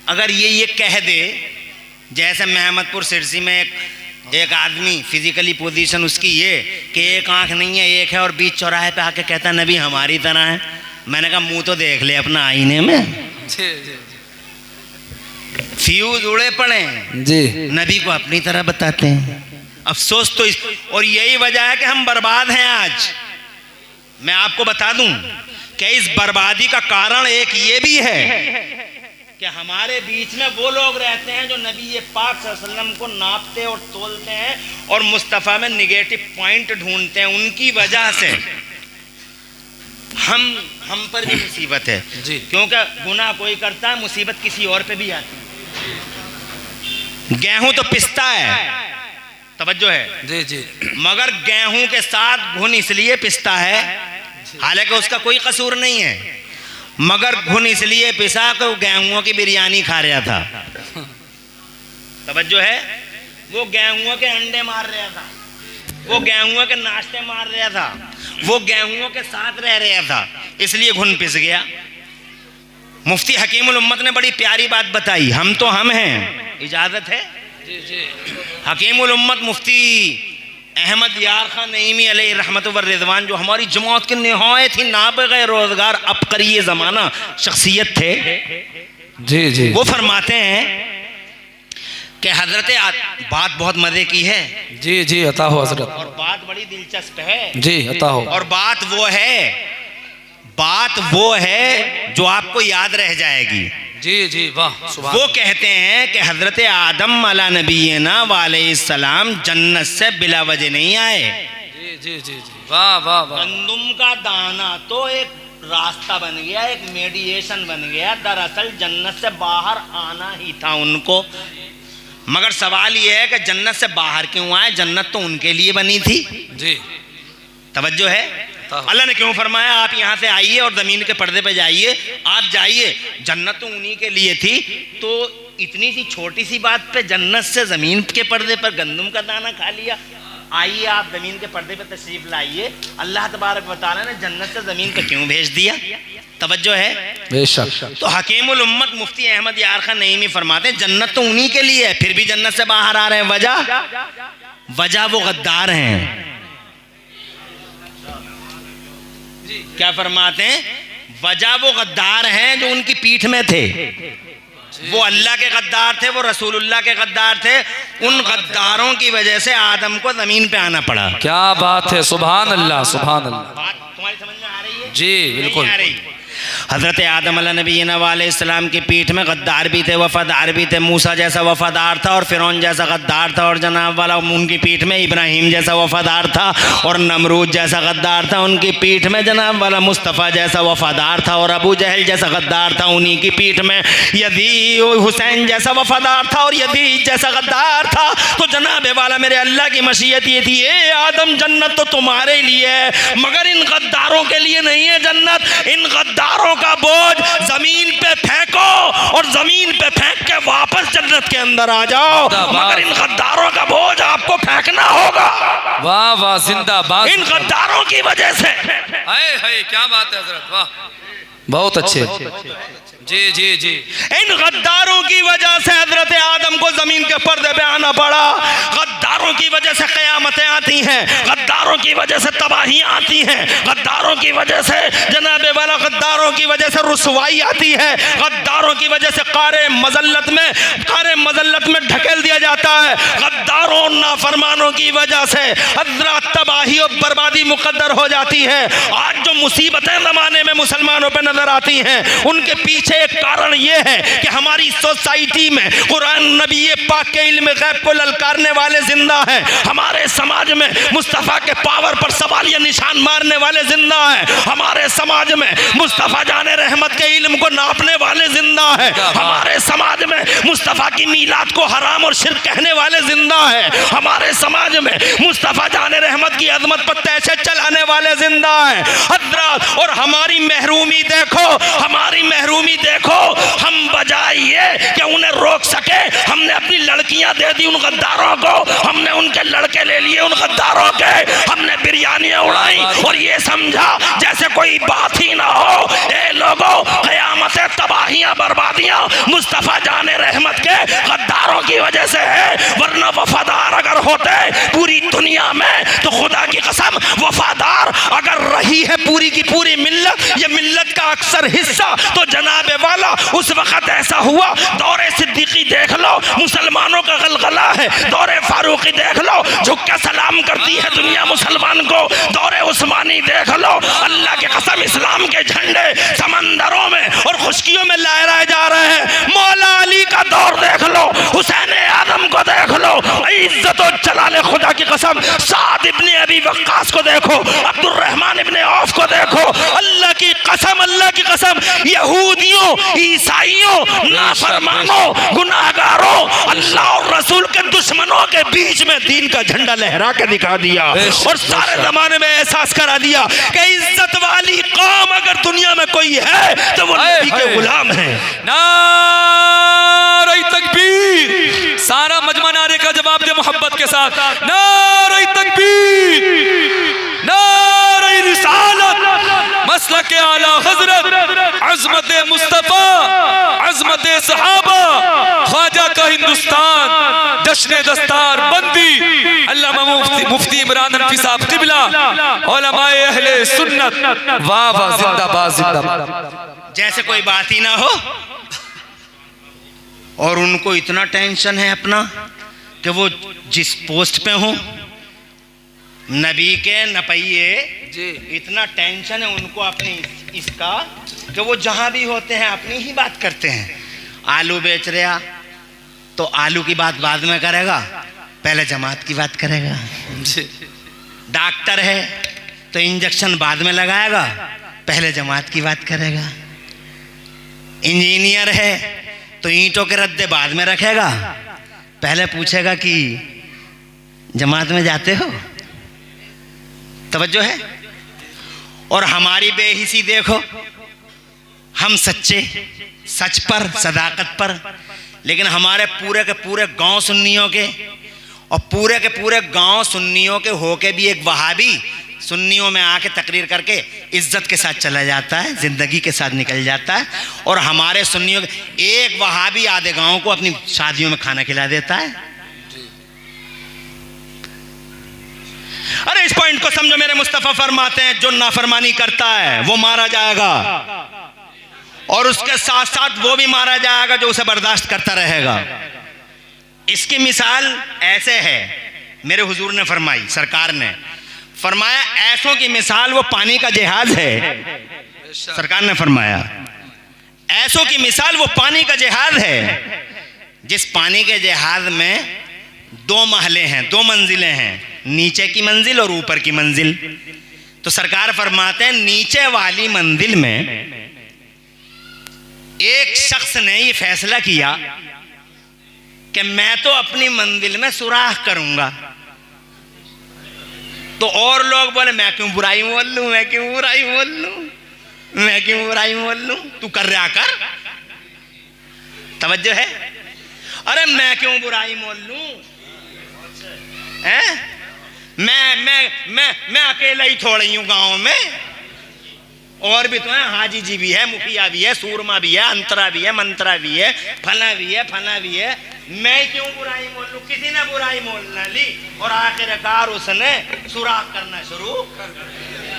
अगर ये कह दे, जैसे महमदपुर सिरसी में एक आदमी फिजिकली पोजीशन उसकी ये कि एक आंख नहीं है, एक है, और बीच चौराहे पे आके कहता नबी हमारी तरह है। मैंने कहा मुंह तो देख ले अपना आईने में। जी जी फ्यूज उड़े पड़े जी, नबी को अपनी तरह बताते हैं। अफसोस तो और यही वजह है कि हम बर्बाद हैं आज। मैं आपको बता दूं कि इस बर्बादी का कारण एक ये भी है कि हमारे बीच में वो लोग रहते हैं जो नबी पाक सल्लल्लाहु अलैहि वसल्लम को नापते और तोलते हैं और मुस्तफ़ा में निगेटिव पॉइंट ढूंढते हैं। उनकी वजह से हम पर भी मुसीबत है जी, क्योंकि गुनाह कोई करता है मुसीबत किसी और पे भी आती है। गेहूं तो पिसता है, तवज्जो है जी जी, मगर गेहूं के साथ घुन इसलिए पिसता है, हालांकि उसका कोई कसूर नहीं है, मगर घुन इसलिए पिसा कि गेहूं की बिरयानी खा रहा था। तवज्जो है, वो गेहूं के अंडे मार रहा था, वो गेहूं के नाश्ते मार रहा था, वो गेहूं के साथ रह रहा था, इसलिए घुन पिस गया। मुफ्ती हकीमुल उम्मत ने बड़ी प्यारी बात बताई। हम तो हम हैं, इजाजत है जी जी। हकीमुल उम्मत मुफ्ती अहमद यार खान नईमी अलैहि रहमत व रिज़वान, जो हमारी जमात के निहायत ही नाबग़े रोज़गार अबकरी ज़माना शख्सियत थे, जी जी, वो फरमाते हैं कि हजरत बात बहुत मज़े की है जी जी, अता हो हजरत, और बात बड़ी दिलचस्प है जी अता हो, और बात वो है जो आपको याद रह जाएगी। जी जी, वाह सुभान। वो कहते हैं कि हजरत आदम अला नबीना वालैहिस्सलाम जन्नत से बिला वजह नहीं आए। जी जी जी जी, वाह वाह वाह। गंदुम का दाना तो एक रास्ता बन गया, एक मेडिएशन बन गया, दरअसल जन्नत से बाहर आना ही था उनको। मगर सवाल यह है कि जन्नत से बाहर क्यों आए? जन्नत तो उनके लिए बनी थी जी। तवज्जो है? अल्लाह ने क्यों फरमाया आप यहाँ से आइए और ज़मीन के पर्दे पे जाइए, आप जाइए, जन्नत तो उन्हीं के लिए थी। तो इतनी सी छोटी सी बात पे जन्नत से ज़मीन के पर्दे पर गंदम का दाना खा लिया। आइए आप ज़मीन के पर्दे पे तशरीफ लाइए। अल्लाह तबारक व तआला ने जन्नत से ज़मीन पे क्यों भेज दिया? तवज्जो है? बेशक। तो हकीमुल उम्मत मुफ्ती अहमद यार खान नईमी फरमाते हैं जन्नत तो उन्हीं के लिए है, फिर भी जन्नत से बाहर आ रहे हैं। वजह वो गद्दार हैं। क्या फरमाते हैं? वजह वो गद्दार हैं जो उनकी पीठ में थे। वो अल्लाह के गद्दार थे, वो रसूलुल्लाह के गद्दार थे। उन गद्दारों की वजह से आदम को जमीन पे आना पड़ा। क्या बात है, सुभान अल्लाह, सुभान अल्लाह। बात तुम्हारी समझ में आ रही है? जी बिल्कुल। नहीं आ रही? हज़रत आदम अलैहिस्सलाम की पीठ में गद्दार भी थे, वफ़ादार भी थे। मूसा जैसा वफ़ादार था और फ़िरौन जैसा गद्दार था। और जनाब वाला उनकी पीठ में इब्राहीम जैसा वफ़ादार था और नमरूद जैसा गद्दार था। उनकी पीठ में जनाब वाला मुस्तफ़ा जैसा वफ़ादार था और अबू जहल जैसा गद्दार था। उन्हीं की पीठ में यजीद हुसैन जैसा वफ़ादार था और यजीद जैसा गद्दार था। तो जनाब वाला मेरे अल्लाह की मशीयत ये थी, ए आदम जन्नत तो तुम्हारे लिए है मगर इन गद्दारों के लिए नहीं है जन्नत। इन गद्दारों का बोझ जमीन पे फेंको और जमीन पे फेंक के वापस जन्नत के अंदर आ जाओ, मगर इन गद्दारों का बोझ आपको फेंकना होगा। वाह वाह, जिंदाबाद। इन गद्दारों की वजह से। हाय हाय, क्या बात है हजरत, वाह, बहुत अच्छे। जी जी जी। इन गद्दारों की वजह से हजरत आदम को जमीन के पर्दे पे आना पड़ा। गद्दारों की वजह से कयामतें आती हैं, गद्दारों की वजह से तबाहियां आती हैं, गद्दारों की वजह से जनाब वाला गद्दारों की वजह से रुसवाई आती है, गद्दारों की वजह से कारे मजल्लत में ढकेल दिया जाता है। गद्दारों नाफरमानों की वजह से हजरत तबाही और बर्बादी मुकद्दर हो जाती है। आज जो मुसीबतें ज़माने में मुसलमानों पर नजर आती हैं उनके पीछे एक कारण यह है कि हमारी सोसाइटी में कुरान नबी पाक के इल्म गैब को ललकारने वाले जिंदा हैं। हमारे समाज में मुस्तफ़ा के पावर पर सवालिया निशान मारने वाले जिंदा हैं। हमारे समाज में मुस्तफ़ा जाने रहमत के इल्म को नापने वाले जिंदा हैं। हमारे समाज में मुस्तफ़ा की मीलाद को हराम और शिर्क कहने वाले जिंदा हैं। हमारे समाज में मुस्तफ़ा जाने रहमत की अजमत पर तैसे चलाने वाले जिंदा हैं। हजरत, और हमारी महरूमी देखो, हम बजाय ये कि उन्हें रोक सके हमने अपनी लड़कियां दे दी उन गद्दारों को, हमने उनके लड़के ले लिए उन गद्दारों के, हमने बिरयानियां उड़ाई और ये समझा जैसे कोई बात ही ना हो। ए लोगों, क़यामत तबाहियां बर्बादियां मुस्तफ़ा जाने रहमत के गद्दारों की वजह से है, वरना वफादार अगर होते पूरी दुनिया में तो खुदा की कसम वफादार अगर रही है पूरी की पूरी मिल्लत, ये मिल्लत का अक्सर हिस्सा, तो जनाबे वाला उस वक्त ऐसा हुआ। दौरे सिद्दीकी देख लो, मुसलमानों का गलगला है। दौरे फारूकी देख लो, झुक के सलाम करती है दुनिया मुसलमान को। दौरे उस्मानी देख लो, अल्लाह की कसम इस्लाम के झंडे समंदरों में और खुशकियों में लहराए जा रहे हैं। मौला अली का दौर देख लो, हुसैन आदम को देख लो, इज्जत और जलाल खुदा की कसम साद इब्ने अबी वक्कास को देखो, अब्दुर्रहमान इब्ने औफ को देखो। अल्लाह की कसम, यहूदियों, ईसाइयों, नाफरमानों, गुनाहगारों, अल्लाह और रसूल के दुश्मनों के बीच में दीन का झंडा लहरा के दिखा दिया और सारे जमाने में एहसास करा दिया कि इज्जत वाली कौम अगर दुनिया में कोई है तो वो नबी के गुलाम है। नारे तकबीर, सारा मजमा नारे का जवाब दे मोहब्बत के साथ। नारे तकबीर, नारे रिसालत, मसलक आला हजरत, अज़मत मुस्तफ़ा, अज़मत सहाबा, ख्वाजा का हिंदुस्तान, जश्न दस्तार बंदी, अल्लामा मुफ्ती इमरान हनफी साहब क़िबला, उलमाए अहले सुन्नत, वाह वाह, जिंदाबाद जिंदाबाद। जैसे कोई बात ही ना हो और उनको इतना टेंशन है अपना कि वो जिस पोस्ट पे हो नबी के नपइये, इतना टेंशन है उनको अपनी इसका कि वो जहां भी होते हैं अपनी ही बात करते हैं। आलू बेच रहा तो आलू की बात बाद में करेगा, पहले जमात की बात करेगा। डॉक्टर है तो इंजेक्शन बाद में लगाएगा, पहले जमात की बात करेगा। इंजीनियर है तो ईंटों के रद्दे बाद में रखेगा, पहले पूछेगा कि जमात में जाते हो, तवज्जो है। और हमारी बेहिसी देखो, हम सच्चे, सच पर, सदाकत पर, लेकिन हमारे पूरे के पूरे गांव सुन्नियों के, और पूरे के पूरे गांव सुन्नियों के होके भी एक वहाबी सुन्नियों में आके तकरीर करके इज्जत के साथ चला जाता है, जिंदगी के साथ निकल जाता है। और हमारे सुन्नियों के एक वहाबी आधे गांव को अपनी शादियों में खाना खिला देता है। अरे इस पॉइंट को समझो, मेरे मुस्तफा फरमाते हैं जो नाफरमानी करता है वो मारा जाएगा, और उसके साथ साथ वो भी मारा जाएगा जो उसे बर्दाश्त करता रहेगा। इसकी मिसाल ऐसे है, मेरे हुजूर ने फरमाई, सरकार ने फरमाया, ऐसों की मिसाल वो पानी का जहाज है। सरकार ने फरमाया ऐसों की मिसाल वो पानी का जहाज है, जिस पानी के जहाज में 2 महले हैं, 2 मंजिलें हैं, नीचे की मंजिल और ऊपर की मंजिल। तो सरकार फरमाते हैं नीचे वाली मंजिल में एक शख्स ने ये फैसला किया कि मैं तो अपनी मंजिल में सुराख करूंगा। तो और लोग बोले मैं क्यों बुराई बोल लूं, मैं क्यों बुराई बोल लूं, मैं क्यों बुराई बोल लूं, तू कर रहा कर। तवज्जो है। अरे मैं क्यों बुराई बोल लूं, मैं अकेला ही थोड़ी हूं गांव में, और भी तो है, हाजी जी भी है, मुखिया भी है, सूरमा भी है, अंतरा भी है, मंत्रा भी है, फला भी है, फला भी है। मैं क्यों बुराई मोल लूं, किसी ने बुराई मोल ना ली, और आखिरकार उसने सुराख करना शुरू कर दिया।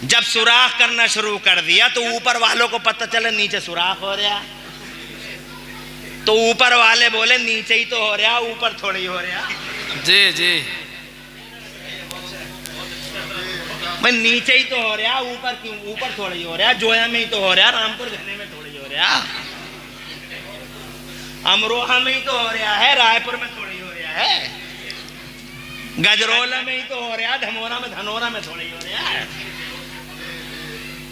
जब सुराख करना शुरू कर दिया तो ऊपर वालों को पता चला नीचे सुराख हो रहा, तो ऊपर वाले बोले नीचे ही तो हो रहा, ऊपर थोड़ी हो रहा। जी जी, मैं नीचे ही तो हो रहा, ऊपर क्यों, ऊपर थोड़ा ही हो रहा, जोया में ही तो हो रहा, रामपुर घने में थोड़ी हो रहा, अमरोहा में ही तो हो रहा है, रायपुर में थोड़ी हो रहा है, गजरोला में ही तो हो रहा, धमोरा में, धनोरा में थोड़ी हो रहा है।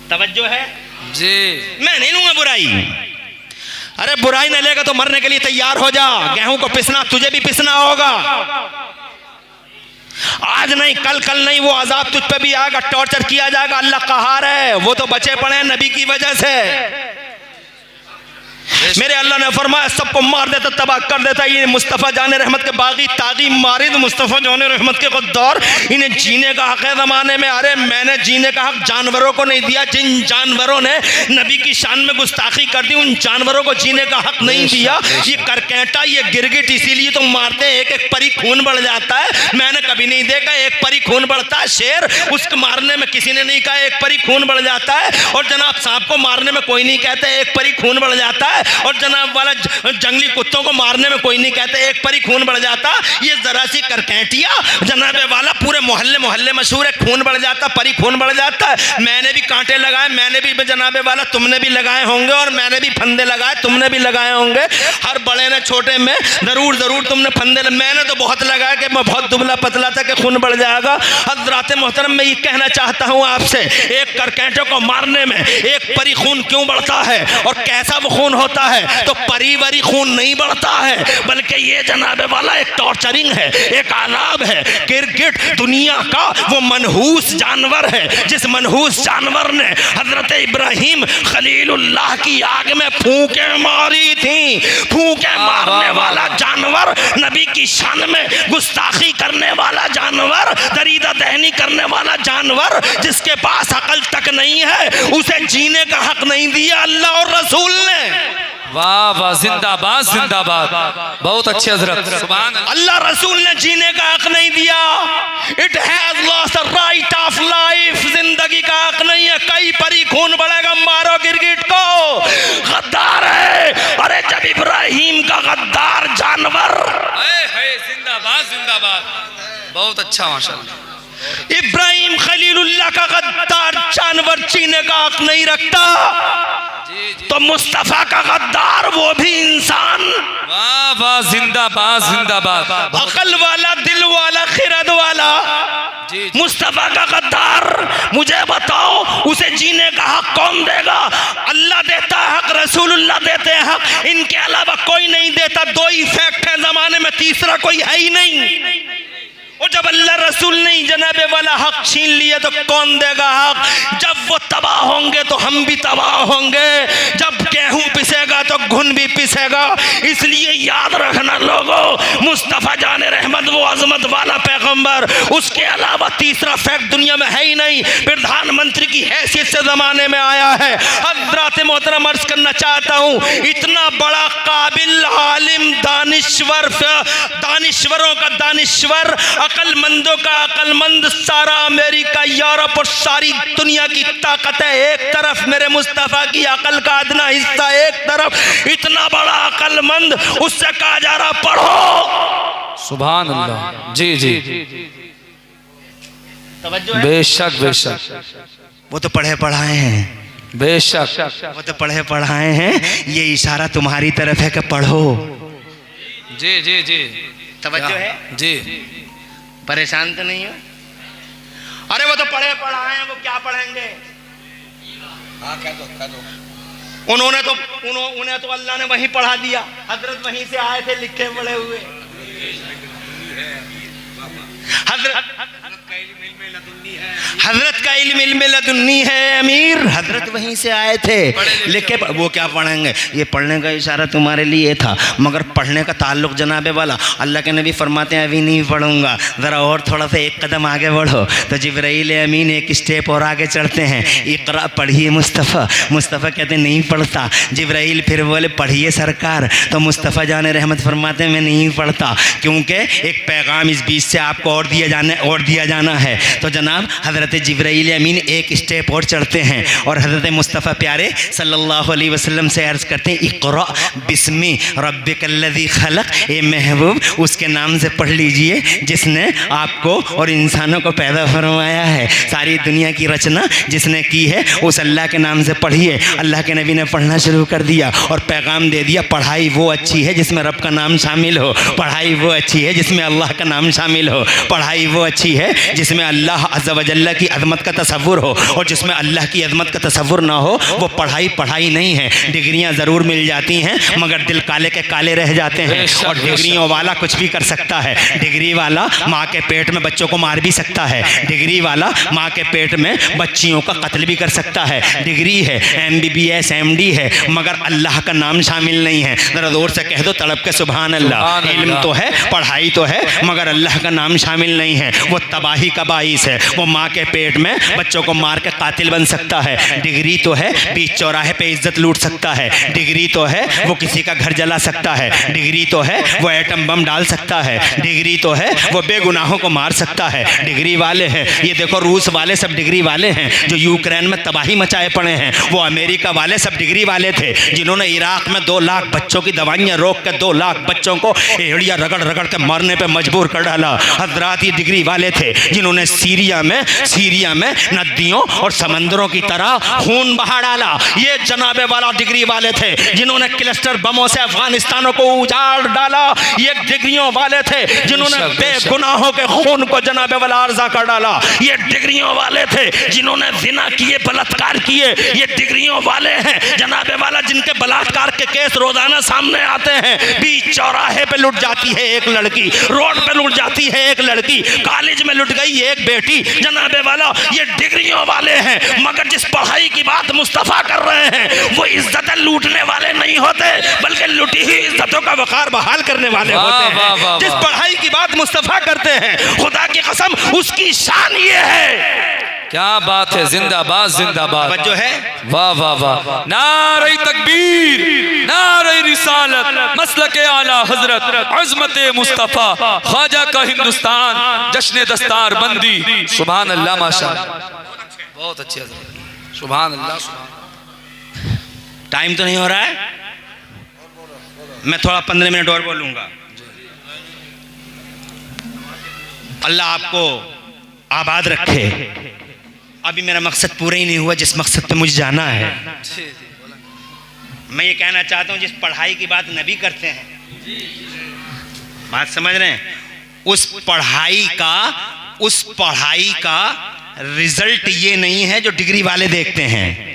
तवज्जो है जी। मैं नहीं लूंगा बुराई। अरे बुराई न लेगा तो मरने के लिए तैयार हो जा, गेहूं को पिसना तुझे भी पिसना होगा। आज नहीं कल, कल नहीं, वो अजाब तुझ पे भी आएगा, टॉर्चर किया जाएगा। अल्लाह कहार है, वो तो बचे पड़े हैं नबी की वजह से। मेरे अल्लाह ने फरमाया सबको मार देता, तबाह कर देता। ये मुस्तफ़ा जाने रहमत के बागी तागी मारिद, मुस्तफ़ा जाने रहमत के गद्दार, इन्हें जीने का हक है ज़माने में। अरे मैंने जीने का हक जानवरों को नहीं दिया, जिन जानवरों ने नबी की शान में गुस्ताखी कर दी उन जानवरों को जीने का हक नहीं दिया। ये करकेटा, ये गिरगिट इसीलिए तो मारते हैं, एक एक परी खून बढ़ जाता है। मैंने कभी नहीं देखा एक परी खून बढ़ता है। शेर, उसको मारने में किसी ने नहीं कहा एक परी खून बढ़ जाता है, और जनाब सांप को मारने में कोई नहीं कहता एक परी खून बढ़ जाता है, और जनाब वाला जंगली कुत्तों को मारने में कोई नहीं कहते एक परी खून बढ़ जाता। ये जरा सी करकेटिया जनाबे वाला पूरे मोहल्ले मोहल्ले मशहूर है, खून बढ़ जाता, परी खून बढ़ जाता है। मैंने भी कांटे लगाए, मैंने भी जनाबे वाला तुमने भी लगाए होंगे, और मैंने भी फंदे लगाए, तुमने भी लगाए होंगे। हर बड़े ने छोटे में जरूर जरूर तुमने फंदे, मैंने तो बहुत लगाया कि मैं बहुत दुबला पतला था कि खून बढ़ जाएगा। हज़रात मोहतरम, मैं ये कहना चाहता हूँ आपसे, एक करकेटे को मारने में एक परी खून क्यों बढ़ता है, और कैसा वो खून होता है? तो परिवारी खून नहीं बढ़ता है, बल्कि ये जनाबे वाला एक टॉर्चरिंग है, एक आलाब है। गिरगिट दुनिया का वो मनहूस जानवर है, जिस मनहूस जानवर ने हजरत इब्राहिम खलीलुल्लाह की आग में फूंके मारी थी। फूंके मारने वाला जानवर, नबी की शान में गुस्ताखी करने वाला जानवर, दरीदा दहनी करने वाला जानवर, जिसके पास अकल तक नहीं है, उसे जीने का हक नहीं दिया अल्लाह और रसूल ने। वाह वाह, जिंदाबाद जिंदाबाद, बहुत अच्छे हजरत, सुभान अल्लाह रसूल ने जीने का हक नहीं दिया। It has lost the right of life, जिंदगी का हक नहीं है। कई परी खून बढ़ेगा, मारो गिरगिट को, गद्दार है। अरे जब इब्राहिम का गद्दार जानवर, जिंदाबाद जिंदाबाद, बहुत अच्छा माशाल्लाह, इब्राहिम खलीलुल्लाह का गद्दार जानवर जीने का हक नहीं रखता, तो मुस्तफा का गद्दार वो भी इंसान। वाह वाह, जिंदाबाद जिंदाबाद, अकल वाला, दिल वाला, खिरद वाला, मुस्तफा का गद्दार। मुझे बताओ उसे जीने का हक कौन देगा? अल्लाह देता है हक, रसूलुल्लाह देते हैं हक, इनके अलावा कोई नहीं देता। दो ही फैक्ट है तीसरा कोई है ही नहीं। और जब अल्लाह रसूल ने जनाबे वाला हक छीन लिया तो कौन देगा हक? जब वो तबाह होंगे तो हम भी तबाह होंगे। जब गेहूं पिसेगा तो घुन भी पिसेगा। इसलिए याद रखना लोगों, मुस्तफ़ा जान रहमत वो अजमत वाला पैगंबर, उसके अलावा तीसरा फैक्ट दुनिया में है ही नहीं। प्रधानमंत्री की हैसियत से ज़माने में आया है। हज़रात मोहतरम अर्ज़ करना चाहता हूँ, इतना बड़ा काबिल आलिम दानिश्वर, दानिश्वरों का दानिश्वर, अकलमंदों का अकलमंद, सारा अमेरिका, यूरोप और सारी दुनिया की ताकत है एक तरफ, मेरे मुस्तफ़ा की अकल का अदना हिस्सा एक तरफ। इतना बड़ा अकलमंद, उससे कहा जा रहा पढ़ो। सुभान अल्लाह। जी जी, बेशक बेशक, वो तो पढ़े पढ़ाए हैं, बेशक वो तो पढ़े पढ़ाए हैं। ये इशारा तुम्हारी तरफ है कि पढ़ो। जी जी जी, तवज्जो है जी, परेशान तो नहीं हो? अरे वो तो पढ़े पढ़ाए हैं, वो क्या पढ़ेंगे? हाँ क्या दो उन्हें तो अल्लाह ने वहीं पढ़ा दिया, हजरत वहीं से आए थे लिखे पढ़े हुए। हजरत का इल्म इल्म लदुन्नी है अमीर, हजरत वहीं से आए थे लिखे। वो क्या पढ़ेंगे? ये पढ़ने का इशारा तुम्हारे लिए था, मगर पढ़ने का ताल्लुक जनाबे वाला, अल्लाह के नबी फरमाते हैं अभी नहीं पढ़ूंगा, ज़रा और थोड़ा सा एक कदम आगे बढ़ो। तो जिब्राईल अमीन एक स्टेप और आगे चढ़ते हैं, इक़रा पढ़िए मुस्तफ़ा। मुस्तफ़ा कहते नहीं पढ़ता। जिब्राईल फिर बोले पढ़िए सरकार। तो मुस्तफ़ा जान रहमत फरमाते हैं मैं नहीं पढ़ता, क्योंकि एक पैगाम इस बीच से आपको और दिया जाना है। तो जनाब हज़रत जिब्राईल अमीन एक स्टेप और चढ़ते हैं और हज़रत मुस्तफ़ा प्यारे सल्लल्लाहु अलैहि वसल्लम से अर्ज़ करते हैं इक़रा बिस्मि रब्बिकल्लज़ी खलक़। ए महबूब, उसके नाम से पढ़ लीजिए जिसने आपको और इंसानों को पैदा फरमाया है। सारी दुनिया की रचना जिसने की है उस अल्लाह के नाम से पढ़िए। अल्लाह के नबी ने पढ़ना शुरू कर दिया और पैगाम दे दिया, पढ़ाई वो अच्छी है जिसमें रब का नाम शामिल हो, पढ़ाई वो अच्छी है जिसमें अल्लाह का नाम शामिल हो, पढ़ाई वो अच्छी है जिसमें अल्लाह अज़्ज़ व जल्ल की अज़मत का तसव्वुर हो, और जिसमें अल्लाह की अज़मत का तसव्वुर ना हो वो पढ़ाई नहीं है। डिग्रियां ज़रूर मिल जाती हैं मगर दिल काले के काले रह जाते हैं। और डिग्रियों वाला कुछ भी कर सकता है। डिग्री वाला माँ के पेट में बच्चों को मार भी सकता है। डिग्री वाला माँ के पेट में बच्चियों का कत्ल भी कर सकता है। डिग्री है, MBBS MD है, मगर अल्लाह का नाम शामिल नहीं है। ज़रा जोर से कह दो तड़प के सुभान अल्लाह। इल्म तो है, पढ़ाई तो है, मगर अल्लाह का नाम शामिल नहीं है। वो तबाही का बाइस है। वो माँ के पेट में बच्चों को मार के कातिल बन सकता है। डिग्री तो है, बीच चौराहे पे इज्जत लूट सकता है। डिग्री तो है, वो किसी का घर जला सकता है। डिग्री तो है, वो एटम बम डाल सकता है। डिग्री तो है, वो बेगुनाहों को मार सकता है। डिग्री वाले हैं। ये देखो रूस वाले सब डिग्री वाले हैं जो यूक्रेन में तबाही मचाए पड़े हैं। वो अमेरिका वाले सब डिग्री वाले थे जिन्होंने इराक में 2 लाख बच्चों की दवाइयाँ रोक के 2 लाख बच्चों को एड़िया रगड़ रगड़ के मरने पे मजबूर कर डाला। हजरात ये डिग्री वाले थे जिन्होंने सीरिया में नदियों और समंदरों की तरह खून बहा डाला। ये जनाबे वाला डिग्री वाले थे जिन्होंने क्लस्टर बमों से अफगानिस्तानों को उजाड़ डाला। ये डिग्रियों वाले थे जिन्होंने बेगुनाहों के खून को जनाबे वाला अर्जा कर डाला। ये डिग्रियों वाले थे जिन्होंने जिना किए, बलात्कार किए। ये डिग्रियों वाले हैं जनाबे वाला जिनके बलात्कार के केस रोजाना सामने आते हैं। बीच चौराहे पे लुट जाती है एक लड़की, रोड पे लुट जाती है एक लड़की, कॉलेज में लुट गई एक बेटी। जनाबे वाला ये डिग्रियों वाले हैं, मगर जिस पढ़ाई की बात मुस्तफ़ा कर रहे हैं वो इज्जतें लूटने वाले नहीं होते, बल्कि लुटी हुई इज्जतों का वक़ार बहाल करने वाले होते हैं। जिस पढ़ाई की बात मुस्तफ़ा करते हैं, खुदा की कसम उसकी शान ये है। क्या बात है, जिंदाबाद जिंदाबाद जो है, वाह वाह वाह, नारे तकबीर, नारे रिसालत, मसलके आला हजरत, अज़मते मुस्तफ़ा, ख्वाजा का हिंदुस्तान, जश्न दस्तार बंदी। सुभान अल्लाह, माशाअल्लाह, बहुत अच्छे, सुभान अल्लाह। टाइम तो नहीं हो रहा है, मैं थोड़ा 15 मिनट और बोलूंगा। अल्लाह आपको आबाद रखे। अभी मेरा मकसद पूरा ही नहीं हुआ जिस मकसद पे मुझे जाना है। मैं ये कहना चाहता हूँ जिस पढ़ाई की बात नबी करते हैं, बात समझ रहे हैं, उस पढ़ाई का रिजल्ट ये नहीं है जो डिग्री वाले देखते हैं।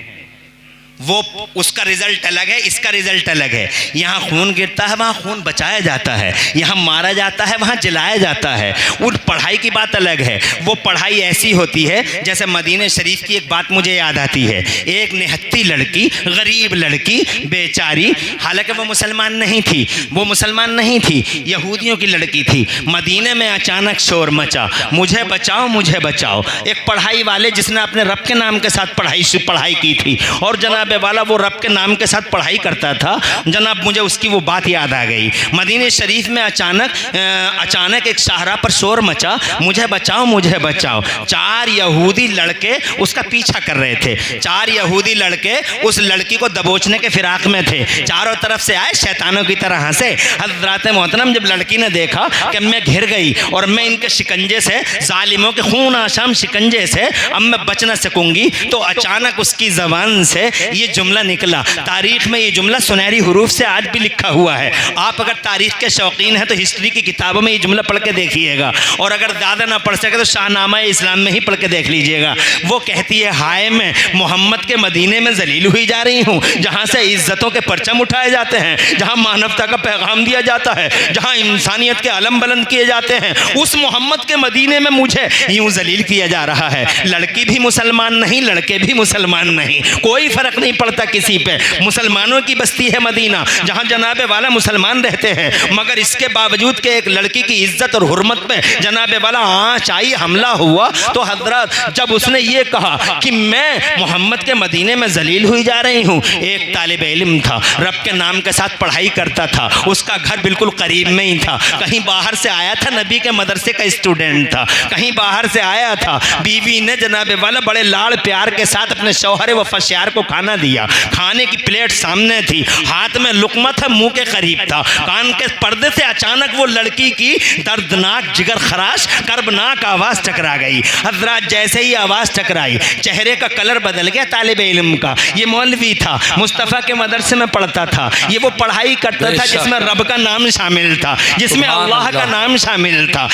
वो उसका रिजल्ट अलग है, इसका रिजल्ट अलग है। यहाँ खून गिरता है, वहाँ खून बचाया जाता है, यहाँ मारा जाता है, वहाँ जलाया जाता है। उन पढ़ाई की बात अलग है। वो पढ़ाई ऐसी होती है जैसे मदीने शरीफ की एक बात मुझे याद आती है। एक निहत्ती लड़की, गरीब लड़की, बेचारी, हालांकि वो मुसलमान नहीं थी, वो मुसलमान नहीं थी, यहूदियों की लड़की थी। मदीने में अचानक शोर मचा, मुझे बचाओ, मुझे बचाओ। एक पढ़ाई वाले जिसने अपने रब के नाम के साथ पढ़ाई की थी, और जनाब वाला वो रब के नाम के साथ पढ़ाई करता था। जनाब मुझे उसकी वो बात याद आ गई। मदीने शरीफ में अचानक एक शाहरा पर शोर मचा, मुझे बचाओ, मुझे बचाओ। 4 यहूदी लड़के उसका पीछा कर रहे थे। 4 यहूदी लड़के उस लड़की को दबोचने के फिराक में थे। चारों तरफ से आए शैतानों की तरह से। हज़रात मोहतरम, जब लड़की ने देखा कि मैं घिर गई और मैं इनके शिकंजे से, जालिमों के खून आशाम शिकंजे से अब मैं बच ना सकूंगी, तो अचानक उसकी ज़बान से ये जुमला निकला। तारीख में ये जुमला सुनहरी हुरूफ से आज भी लिखा हुआ है। आप अगर तारीख के शौकीन हैं तो हिस्ट्री की किताबों में ये जुमला पढ़ के देखिएगा, और अगर ज़्यादा ना पढ़ सके तो शाहनामा इस्लाम में ही पढ़ के देख लीजिएगा। वो कहती है, हाय मैं मोहम्मद के मदीने में जलील हुई जा रही हूँ, जहाँ से इज्जतों के परचम उठाए जाते हैं, जहाँ मानवता का पैगाम दिया जाता है, जहाँ इंसानियत के अलम बुलंद किए जाते हैं, उस मोहम्मद के मदीने में मुझे यूँ जलील किया जा रहा है। लड़की भी मुसलमान नहीं, लड़के भी मुसलमान नहीं, कोई फ़र्क नहीं पड़ता किसी पे। मुसलमानों की बस्ती है मदीना, जहाँ जनाबे वाला मुसलमान रहते हैं, मगर इसके बावजूद के एक लड़की की इज्जत और हुर्मत पे जनाबे वाला आँच आई, हमला हुआ। तो हजरत जब उसने ये कहा कि मैं मोहम्मद के मदीने में जलील हुई जा रही हूँ, एक तालिब इल्म था, रब के नाम के साथ पढ़ाई करता था, उसका घर बिल्कुल करीब में ही था, कहीं बाहर से आया था, नबी के मदरसे का स्टूडेंट था, कहीं बाहर से आया था। बीवी ने जनाबे वाला बड़े लाड़ प्यार के साथ अपने शौहर व फशियार को खाना दिया। खाने की प्लेट सामने थी, हाथ में लुकमा था, मुंह के करीब था। कान के पर्दे से अचानक वो लड़की की दर्दनाक जिगर खराश कर्बनाक आवाज़ टकरा गई। हजरत जैसे ही आवाज़ टकराई, चेहरे का कलर बदल गया तालिब इल्म का। ये मौलवी था, मुस्तफ़ा के मदरसे में पढ़ता था, ये वो पढ़ाई करता था जिसमें रब का नाम शामिल था, जिसमें अल्लाह का नाम शामिल था।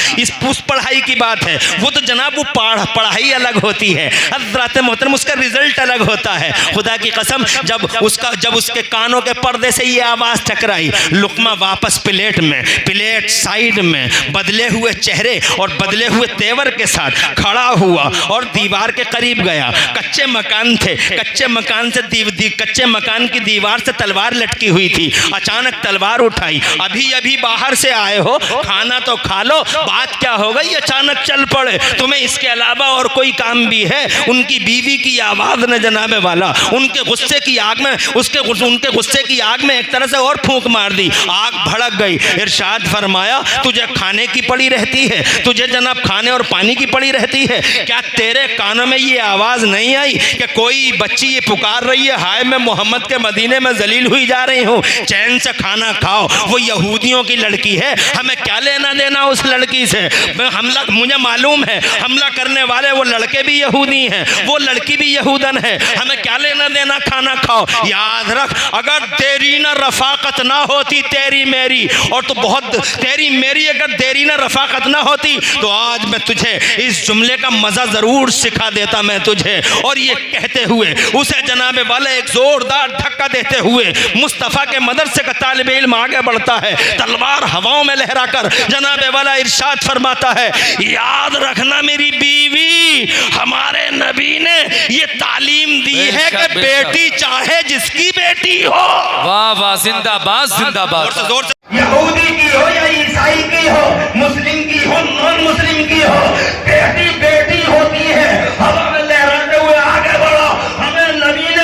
उस पढ़ाई की बात है। वो तो जनाब वो पढ़ाई अलग होती है हजरत मोहतरम, उसका रिजल्ट अलग होता है। खुदा की कसम, जब उसके कानों के पर्दे से ये आवाज़ टकराई, लुकमा वापस प्लेट साइड में, बदले हुए चेहरे और बदले हुए तेवर के साथ खड़ा हुआ और दीवार के करीब गया। कच्चे मकान थे, कच्चे मकान की दीवार से तलवार लटकी हुई थी। अचानक तलवार उठाई, अभी बाहर से आए हो, खाना तो खा लो, बात क्या हो गई अचानक चल पड़े, तुम्हें इसके अलावा और कोई काम भी है? उनकी बीवी की आवाज़ ने जनाबे वाला उनके गुस्से की आग में उनके गुस्से की आग में एक तरह से और फूंक मार दी। आग भड़क गई। इरशाद फरमाया, तुझे खाने की पड़ी रहती है, तुझे जनाब खाने और पानी की पड़ी रहती है, क्या तेरे कानों में ये आवाज़ नहीं आई कि कोई बच्ची ये पुकार रही है, हाय मैं मोहम्मद के मदीने में जलील हुई जा रही हूँ, चैन से खाना खाओ। वो यहूदियों की लड़की है, हमें क्या लेना देना उस लड़की से? मुझे मालूम है हमला करने वाले वो लड़के भी यहूदी हैं, वो लड़की भी यहूदन है, हमें क्या लेना देना, खाना खाओ। याद रख, अगर तेरी ना रफाकत ना होती तेरी मेरी, और तो बहुत तेरी मेरी, अगर तेरी ना रफाकत ना होती तो आज मैं तुझे इस जुमले का मज़ा ज़रूर सिखा देता मैं तुझे। और ये कहते हुए उसे जनाबे वाला एक ज़ोरदार धक्का देते हुए मुस्तफ़ा के मदरसे का तालिब इल्म आगे बढ़ता है, तलवार हवाओं में लहराकर जनाबे वाला इरशाद फरमाता है, याद रखना मेरी बीवी, हमारे नबी ने ये तालीम दी है कि बेटी चाहे जिसकी बेटी हो। वाह वाह, जिंदाबाद जिंदाबाद। जोर से यहूदी की हो या ईसाई की हो, मुस्लिम की हो नॉन मुस्लिम की हो, बेटी बेटी होती है। हवा में लहराते हुए आगे बढ़ो, हमें नबी ने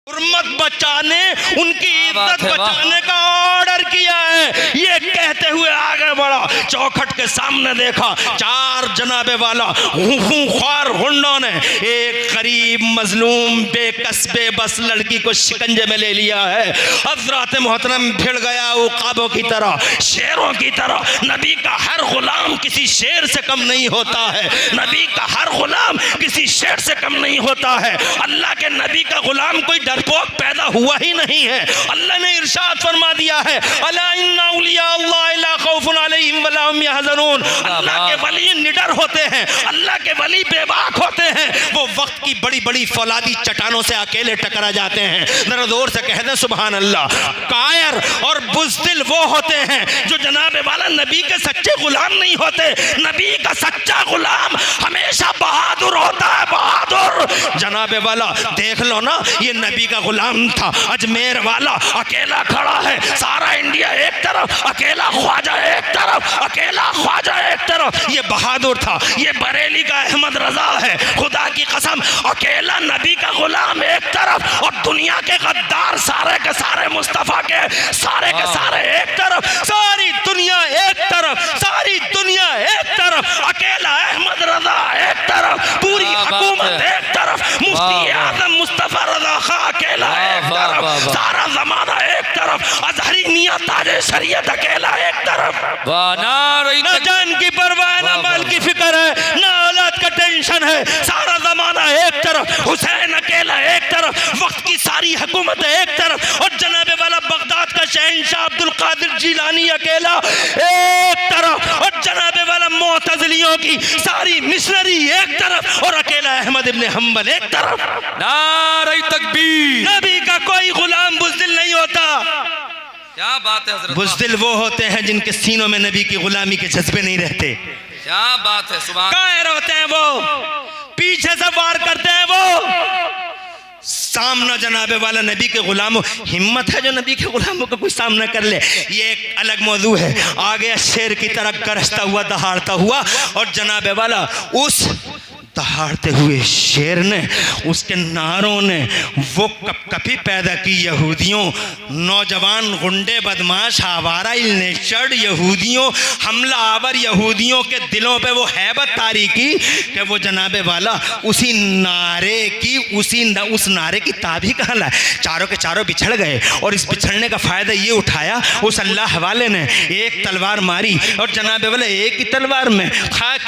हुर्मत बचाने, उनकी इज्जत बचाने का ऑर्डर किया है। ये कहते हुए आगे बढ़ा, चौखट के सामने देखा, 4 जनाबे वाला खूंखार हुंडों ने एक गरीब मजलूम बेकस बेबस लड़की को शिकंजे में ले लिया है। हज़रत मोहतरम भिड़ गया उकाबों की तरह, शेरों की तरह। नबी का हर गुलाम किसी शेर से कम नहीं होता है, नबी का हर गुलाम किसी शेर से कम नहीं होता है। अल्लाह के नबी का गुलाम कोई डरपोक पैदा हुआ ही नहीं है। अल्लाह ने इरशाद फरमा दिया है, अला इन्ना औलिया अल्लाह ला खौफुन अलैहिम वला हुम यहज़नून। अल्लाह के वली निडर होते हैं, अल्लाह के वली बेबाक होते हैं। वो वक्त की बड़ी बड़ी फौलादी चट्टानों से अकेले टकरा जाते हैं। जरा जोर से कह दे सुभान अल्लाह। कायर और बुज़दिल वो होते हैं जो जनाब वाला नबी के सच्चे गुलाम नहीं होते। नबी का सच्चा गुलाम हमेशा बहादुर होता है, बहादुर। जनाब वाला देख लो ना, ये नबी का गुलाम था, अजमेर वाला अकेला खड़ा है, सारा इंडिया एक तरफ, अकेला ख्वाजा एक तरफ, अकेला ख्वाजा एक तरफ। ये बहादुर था। ये बरेली का अहमद रजा है, खुदा की कसम, अकेला नबी का गुलाम एक तरफ और दुनिया के गद्दार सारे के सारे मुस्तफा के सारे एक तरफ, सारी दुनिया एक तरफ, सारी दुनिया एक तरफ, अकेला अहमद रजा एक तरफ, पूरी हुकूमत एक तरफ, मुफ्ती आजम मुस्तफा रजा खां अकेला एक तरफ, सारा जमाना एक तरफ, अजहरी मियां ताजे शरीयत अकेला एक तरफ। ना जान की परवाह, ना माल की फिक्र है, ना औलाद का टेंशन है, सारा जमाना एक तरफ, हुसैन अकेला एक तरफ, वक्त की सारी हुकूमत एक तरफ, और जनाबे वाला बगदाद का शहंशाह अब्दुल कादिर जिलानी अकेला एक तरफ, और जनाबे वाला मुअतज़िलियों की सारी मिशनरी एक तरफ, और अकेला अहमद इब्न हम्बल एक तरफ। नारे तकबीर। नबी का कोई गुलाम बुज़दिल नहीं होता। क्या बात है हज़रत। बुज़दिल वो होते हैं जिनके सीनों में नबी की गुलामी के जज्बे नहीं रहते। क्या बात है। सुभान। कायर होते हैं वो, पीछे से वार करते हैं वो, सामना जनाबे वाला नबी के गुलामों, हिम्मत है जो नबी के गुलामों का कोई सामना कर ले। ये एक अलग मौजू है। आ गया शेर की तरह गरजता हुआ, दहाड़ता हुआ, और जनाबे वाला उस दहाड़ते हुए शेर ने, उसके नारों ने वो कपकपी पैदा की यहूदियों, नौजवान गुंडे बदमाश आवारा नेचर्ड यहूदियों, हमला आवर यहूदियों के दिलों पे वो हैबत तारी की कि वो जनाबे वाला उसी नारे की उस नारे की ताबी कहाँ लाए। चारों के चारों बिछड़ गए, और इस बिछड़ने का फ़ायदा ये उठाया उस अल्लाह वाले ने, एक तलवार मारी और जनाबे वाला एक ही तलवार में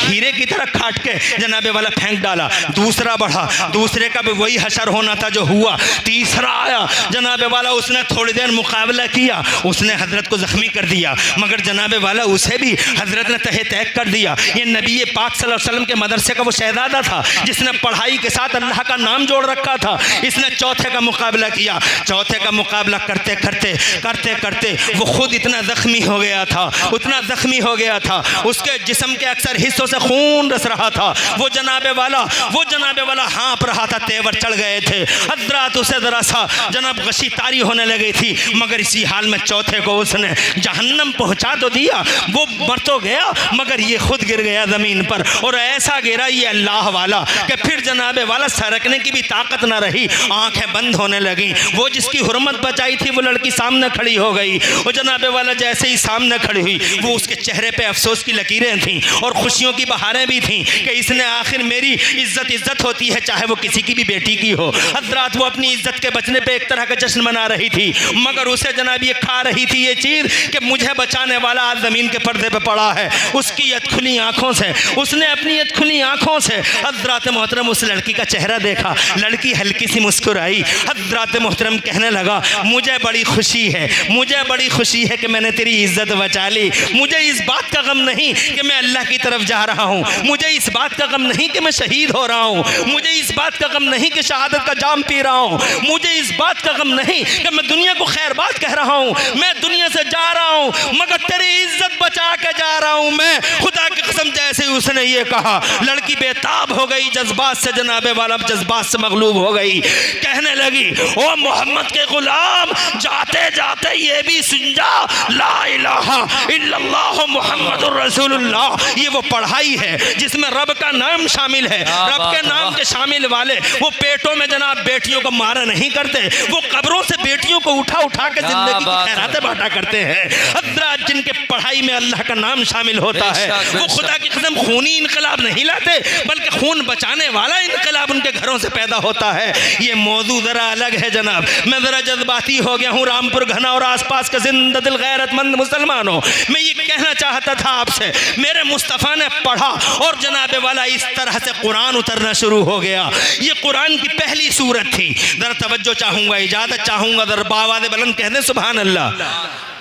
खीरे की तरह काट के जनाबे वाला फेंक डाला। दूसरा बढ़ा, दूसरे का भी वही हशर होना था जो हुआ। तीसरा आया, जनाबे वाला उसने थोड़ी देर मुकाबला किया, उसने हजरत को जख्मी कर दिया, मगर जनाबे वाला उसे भी हजरत ने तहे तैक कर दिया। ये नबी पाक सल्लल्लाहु अलैहि वसल्लम के मदरसे का वो शहजादा था जिसने पढ़ाई के साथ अल्लाह का नाम जोड़ रखा था। इसने चौथे का मुकाबला किया। चौथे का मुकाबला करते करते करते करते वो खुद इतना जख्मी हो गया था, उतना जख्मी हो गया था, उसके जिस्म के अक्सर हिस्सों से खून रस रहा था। वो जनाबे वाला हाँप रहा था, तेवर चढ़ गए थे। हजरत उसे जरा सा जनाब गशी तारी होने लगी थी, मगर इसी हाल में चौथे को उसने जहन्नम पहुंचा तो दिया। वो मर तो गया मगर ये खुद गिर गया ज़मीन पर, और ऐसा गिरा ये अल्लाह वाला कि फिर जनाबे वाला सरकने की भी ताकत ना रही, आंखें बंद होने लगी। वो जिसकी हुर्मत बचाई थी वो लड़की सामने खड़ी हो गई। वो जनाबे वाला जैसे ही सामने खड़ी हुई, वो उसके चेहरे पे अफसोस की लकीरें थीं और खुशियों की बहारें भी थीं कि इसने आखिर मेरी इज्जत होती है चाहे वो किसी की भी बेटी की हो। हजरत वो अपनी इज्जत के बचने पे एक तरह का जश्न मना रही थी, मगर उसे जनाब ये खा रही थी ये चीज़ कि मुझे बचाने वाला आज ज़मीन के पर्दे पे पड़ा है। उसकी खुली आंखों से, उसने अपनी खुली आंखों से हजरत मोहतरम उस लड़की का चेहरा देखा। लड़की हल्की सी मुस्कुराई। हजरत मोहतरम कहने लगा, मुझे बड़ी खुशी है, मुझे बड़ी खुशी है कि मैंने तेरी इज्जत बचा ली। मुझे इस बात का गम नहीं कि मैं अल्लाह की तरफ जा रहा हूँ, मुझे इस बात का गम नहीं कि मैं शहीद हो रहा हूँ, मुझे इस बात का गम नहीं कि शहादत का जाम पी रहा हूँ, मुझे इस बात का गम नहीं कि मैं दुनिया को खैर बात कह रहा हूँ, मैं दुनिया से जा रहा हूँ मगर तेरी इज्जत बचा के जा रहा हूँ मैं। खुदा की कसम जैसे ही उसने ये कहा, लड़की बेताब हो गई जज्बात से, जनाबे वाला जज्बात से मगलूब हो गई। कहने लगी, ओ मोहम्मद के गुलाम, जाते जाते ये भी सुन जा, ला इलाहा इल्लल्लाह मुहम्मदुर रसूलुल्लाह। ये वो पढ़ाई है जिसमें रब का नाम शामिल है। रब के नाम के शामिल वाले वो पेटों में जनाब बेटियों को मारा नहीं करते, वो कब्रों से बेटियों को उठा उठा के जिंदगी की खैरातें बांटा करते हैं। हजरत जिनके पढ़ाई में अल्लाह का नाम शामिल होता है वो खुदा की कसम खूनी इनकलाब नहीं लाते, बल्कि खून बचाने वाला इनकलाब उनके घरों से पैदा होता है। ये मौजू जरा अलग है जनाब। मैं जरा जज्बाती हो गया हूँ। रामपुर घना और आसपास के जिंदा दिल गैरतमंद मुसलमानों, मैं ये कहना चाहता था आपसे, मेरे मुस्तफ़ा ने पढ़ा और जनाबे वाला इस तरह से कुरान उतरना शुरू हो गया। ये कुरान की पहली सूरत थी। जरा तवज्जो चाहूँगा, इजाज़त चाहूँगा, जरा बावाज़ बुलंद कह दें सुभान अल्लाह।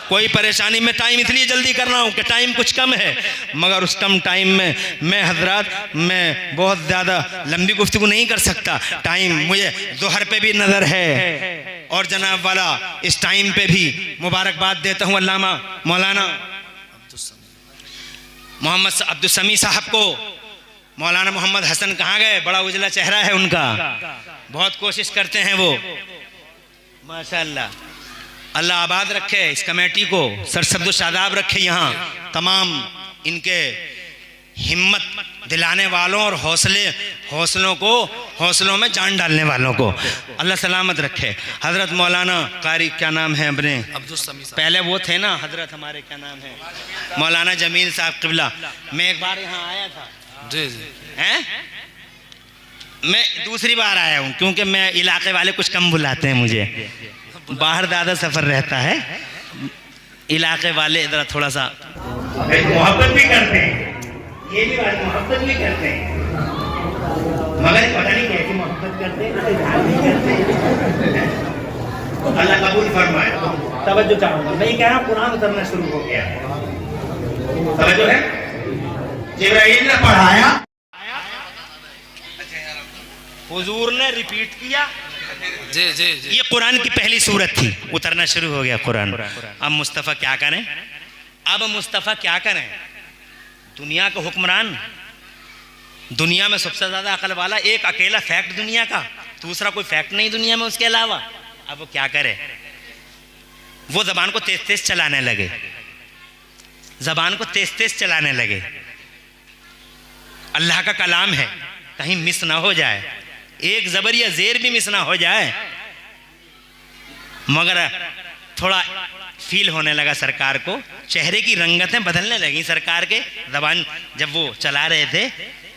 कोई परेशानी में टाइम इसलिए जल्दी कर रहा हूँ कि टाइम कुछ कम है, मगर उस कम टाइम में मैं हजरात मैं बहुत ज़्यादा लंबी गुफ्तगू नहीं कर सकता। टाइम मुझे ज़ोहर पे भी नज़र है और जनाब वाला इस टाइम पे भी मुबारकबाद देता हूँ अल्लामा मौलाना मोहम्मद अब्दुल समी साहब को। मौलाना मोहम्मद हसन कहाँ गए? बड़ा उजला चेहरा है उनका, बहुत कोशिश करते हैं वो, माशाअल्लाह। अल्लाह आबाद रखे इस कमेटी को, सरसब्द शादाब रखे यहाँ तमाम इनके हिम्मत दिलाने वालों और हौसलों में जान डालने वालों को अल्लाह सलामत रखे। हज़रत मौलाना कारी क्या नाम है अपने? अब्दुल समी साहब। पहले वो थे ना हज़रत हमारे, क्या नाम है? मौलाना जमील साहब क़िबला। मैं एक बार यहाँ आया था जी जी हैं, मैं दूसरी बार आया हूँ क्योंकि मैं इलाके वाले कुछ कम बुलाते हैं मुझे, बाहर ज़्यादा सफ़र रहता है, इलाके वाले इधर थोड़ा सा मोहब्बत भी करते हैं, ये भी बात मोहब्बत भी करते हैं, मगर पता नहीं कैसी मोहब्बत करते हैं। अल्लाह कबूल फरमाए। तवज्जो चाहूंगा, मैं ये कह रहा हूँ कुरान उतरना शुरू हो गया, तवज्जो है। जिब्राइल ने पढ़ाया, हुजूर ने रिपीट किया। जी जी जी। ये कुरान की पहली सूरत थी, उतरना शुरू हो गया कुरान। अब मुस्तफ़ा क्या करें? अब मुस्तफ़ा क्या करें? दुनिया का हुक्मरान, दुनिया में सबसे ज़्यादा अकल वाला, एक अकेला फैक्ट दुनिया का, दूसरा कोई फैक्ट नहीं दुनिया में उसके अलावा। अब वो क्या करे? वो ज़बान को तेज तेज चलाने लगे, ज़बान को तेज तेज चलाने लगे। अल्लाह का कलाम है, कहीं मिस ना हो जाए, एक ज़बर या ज़ेर भी मिस ना हो जाए। मगर थोड़ा फील होने लगा सरकार को, चेहरे की रंगतें बदलने लगी सरकार के। ज़बान जब वो चला रहे थे,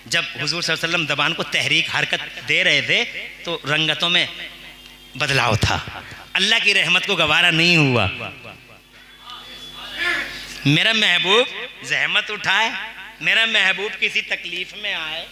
जब हुजूर सल्लल्लाहु अलैहि वसल्लम ज़बान को तहरीक हरकत दे रहे थे, तो रंगतों में बदलाव था। अल्लाह की रहमत को गवारा नहीं हुआ। मेरा महबूब जहमत उठाए, मेरा महबूब किसी तकलीफ में आए,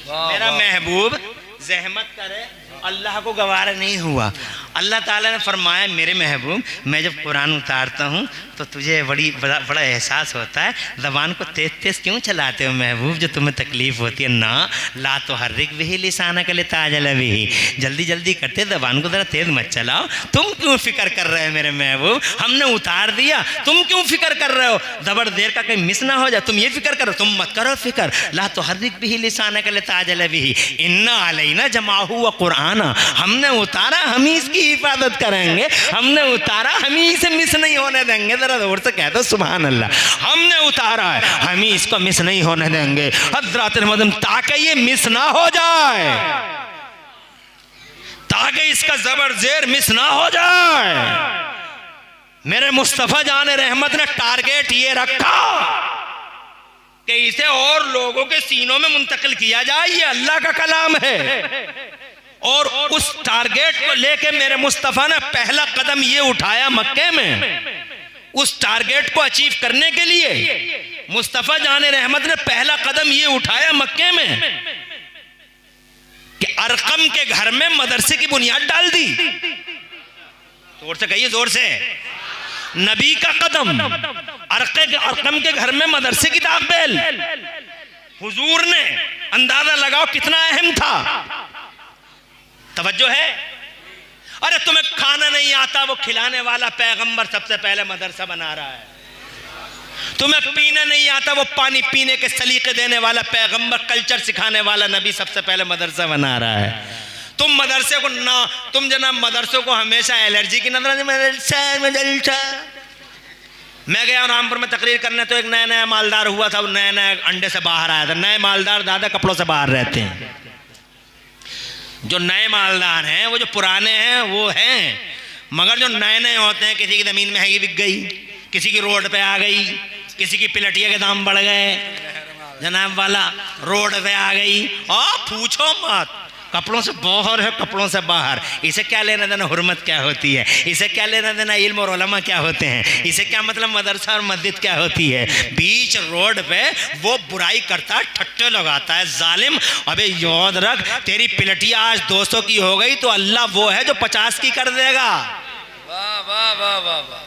मेरा महबूब जहमत करे, अल्लाह को गवारा नहीं हुआ। अल्लाह ताला ने फरमाया, मेरे महबूब मैं जब कुरान उतारता हूँ तो तुझे बड़ा एहसास होता है, ज़बान को तेज तेज क्यों चलाते हो महबूब, जो तुम्हें तकलीफ़ होती है ना। ला तो हर्रिक भी लिसानक लिताजल भी, जल्दी जल्दी करते ज़बान को ज़रा तेज़ मत चलाओ। तुम क्यों फ़िक्र कर रहे हो मेरे महबूब, हमने उतार दिया, तुम क्यों फ़िक्र कर रहे हो? ज़बर देर का कहीं मिस ना हो जाए, तुम ये फ़िक्र करो, तुम मत करो फ़िक्र। ला तो हर्रिक भी लिसानक लिताजल भी, इन्ना अलैना जमाहु व कुराना, हमने उतारा हम ही इसकी हिफाजत करेंगे, हमने उतारा हम ही इसे मिस नहीं होने देंगे। जरा जोर से कह दो सुभान अल्लाह। हमने उतारा है, हम ही इसको मिस नहीं होने देंगे हज़रत मदम, ताकि ये मिस ना हो जाए, ताकि इसका ज़बर ज़ेर मिस ना हो जाए। मेरे मुस्तफ़ा जाने रहमत ने टारगेट ये रखा कि इसे और लोगों के सीनों में मुंतकिल किया जाए। ये अल्लाह का कलाम है, और उस टारगेट को लेके मेरे मुस्तफ़ा ने पहला कदम ये उठाया मक्के में। उस टारगेट को अचीव करने के लिए मुस्तफ़ा जाने रहमत ने पहला कदम ये उठाया मक्के में कि अरकम के घर में मदरसे की बुनियाद डाल दी। जोर से कहिए, जोर से। नबी का कदम, अरकम के घर में मदरसे की दाखिल, हुजूर ने अंदाजा लगाओ कितना अहम था। तवज्जो है? अरे तुम्हें खाना नहीं आता, वो खिलाने वाला पैगंबर सबसे पहले मदरसा बना रहा है। तुम्हें पीना नहीं आता, वो पानी पीने के सलीके देने वाला पैगंबर, कल्चर सिखाने वाला नबी सबसे पहले मदरसा बना रहा है। तुम मदरसे को ना, तुम जनाब मदरसों को हमेशा एलर्जी की नजर। मैं गया रामपुर में तकरीर करने, तो एक नया नया मालदार हुआ था, वो नया नया अंडे से बाहर आया था। नए मालदार ज़्यादा कपड़ों से बाहर रहते हैं। जो नए मालदार हैं वो जो पुराने हैं वो हैं, मगर जो नए नए होते हैं, किसी की ज़मीन महंगी बिक गई, किसी की रोड पे आ गई, किसी की पिलटिया के दाम बढ़ गए, जनाब वाला रोड पे आ गई, और पूछो मत, कपड़ों से बाहर है, कपड़ों से बाहर। इसे क्या लेना देना हुर्मत क्या होती है, इसे क्या लेना देना इल्म और उलमा क्या होते हैं, इसे क्या मतलब मदरसा और मस्जिद क्या होती है। बीच रोड पे वो बुराई करता है, ठट्टे लगाता है, जालिम। अबे याद रख, तेरी पिलटिया आज 200 की हो गई तो अल्लाह वो है जो 50 की कर देगा। वाह वाह वाह वाह वाह।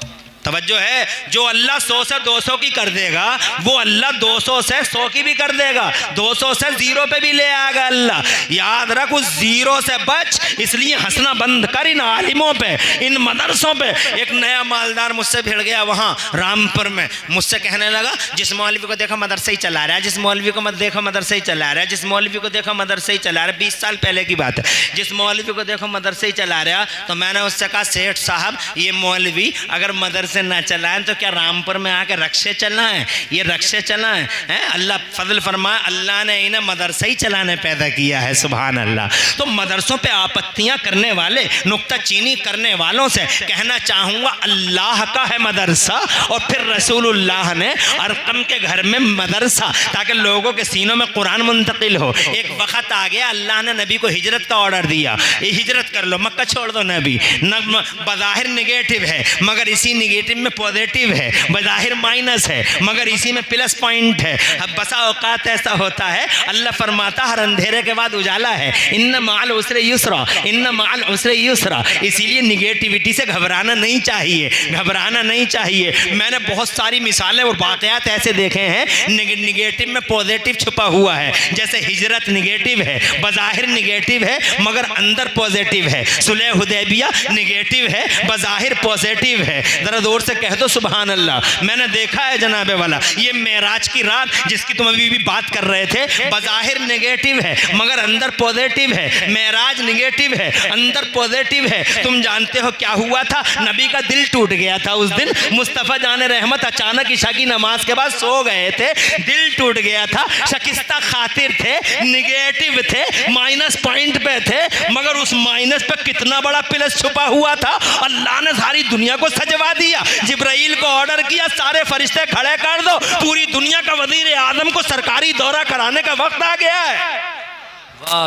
तवज्जो है, जो अल्लाह 100 से 200 की कर देगा वो अल्लाह 200 से 100 की भी कर देगा, 200 से 0 पे भी ले आएगा अल्लाह। याद रख, उस 0 से बच, इसलिए हंसना बंद कर इन आलिमों पे, इन मदरसों पे। एक नया मालदार मुझसे भिड़ गया वहाँ रामपुर में, मुझसे कहने लगा जिस मौलवी को देखो मदरसा ही चला रहा है, जिस मौलवी को मत देखो मदरसा ही चला रहा है, जिस मौलवी को देखो मदरसा ही चला रहा है। 20 साल पहले की बात है, जिस मौलवी को देखो मदरसा ही चला रहा। तो मैंने उससे कहा सेठ साहब ये मौलवी अगर मदरसे ना चलाएं तो क्या रामपुर में आके रक्शे चलाएं, ये रक्शे चलाएं हैं? अल्लाह फजल फरमाए, अल्लाह ने इन्हें मदरसा ही चलाने पैदा किया है, सुभान अल्लाह। तो मदरसों पे आपत्तियां करने वाले, नुक्ताचीनी करने वालों से कहना चाहूँगा अल्लाह का है मदरसा, और फिर रसूलुल्लाह ने अरकम के घर में मदरसा, ताकि लोगों के सीनों में कुरान मुंतकिल हो। एक वक्त आ गया अल्लाह ने नबी को हिजरत का ऑर्डर दिया, ये हिजरत कर लो, मक्का छोड़ दो। नबी न बज़ाहिर निगेटिव है मगर इसी निगेटिव में पॉजिटिव है, बज़ाहिर माइनस है मगर इसी में प्लस पॉइंट है। अब बसा औकात ऐसा होता है, अल्लाह फरमाता हर अंधेरे के बाद उजाला है, इन्न माल उसरे युसरा, इन्न माल उसरे युसरा। इसीलिए निगेटिविटी से घबराना नहीं चाहिए, घबराना नहीं चाहिए। मैंने बहुत सारी मिसालें और वाक़यात ऐसे देखे हैं, निगेटिव में पॉजिटिव छुपा हुआ है। जैसे हिजरत निगेटिव है, बज़ाहिर निगेटिव है मगर अंदर पॉजिटिव है। सुलह हुदैबिया निगेटिव है, बज़ाहिर पॉजिटिव है। ज़रा जोर से कह दो सुभान अल्लाह। मैंने देखा है जनाबे वाला, ये मेराज की रात जिसकी तुम अभी भी बात कर रहे थे, बज़ाहिर नेगेटिव है मगर अंदर पॉजिटिव है। मेराज नेगेटिव है, अंदर पॉजिटिव है। तुम जानते हो क्या हुआ था? नबी का दिल टूट गया था उस दिन। मुस्तफ़ा जाने रहमत अचानक ईशा की नमाज के बाद सो गए थे, दिल टूट गया था, शकिस्ता खातिर थे, निगेटिव थे, माइनस पॉइंट पे थे, मगर उस माइनस पे कितना बड़ा प्लस छुपा हुआ था। अल्लाह ने सारी दुनिया को सजवा दिया। जिब्राइल को ऑर्डर किया सारे फरिश्ते खड़े कर दो, पूरी दुनिया का वजीर आजम को सरकारी दौरा कराने का वक्त आ गया है।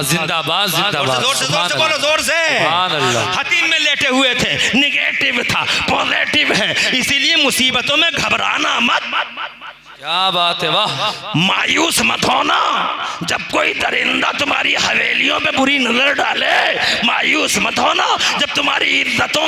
जिंदाबाद जिंदाबाद, जोर से बोलो, जोर से। हतीम में लेटे हुए थे, निगेटिव था, पॉजिटिव है। इसीलिए मुसीबतों में घबराना मत। क्या बात है, वाह। मायूस मत होना जब कोई दरिंदा तुम्हारी हवेलियों पे बुरी नजर डाले, मायूस मत होना जब तुम्हारी इज्जतों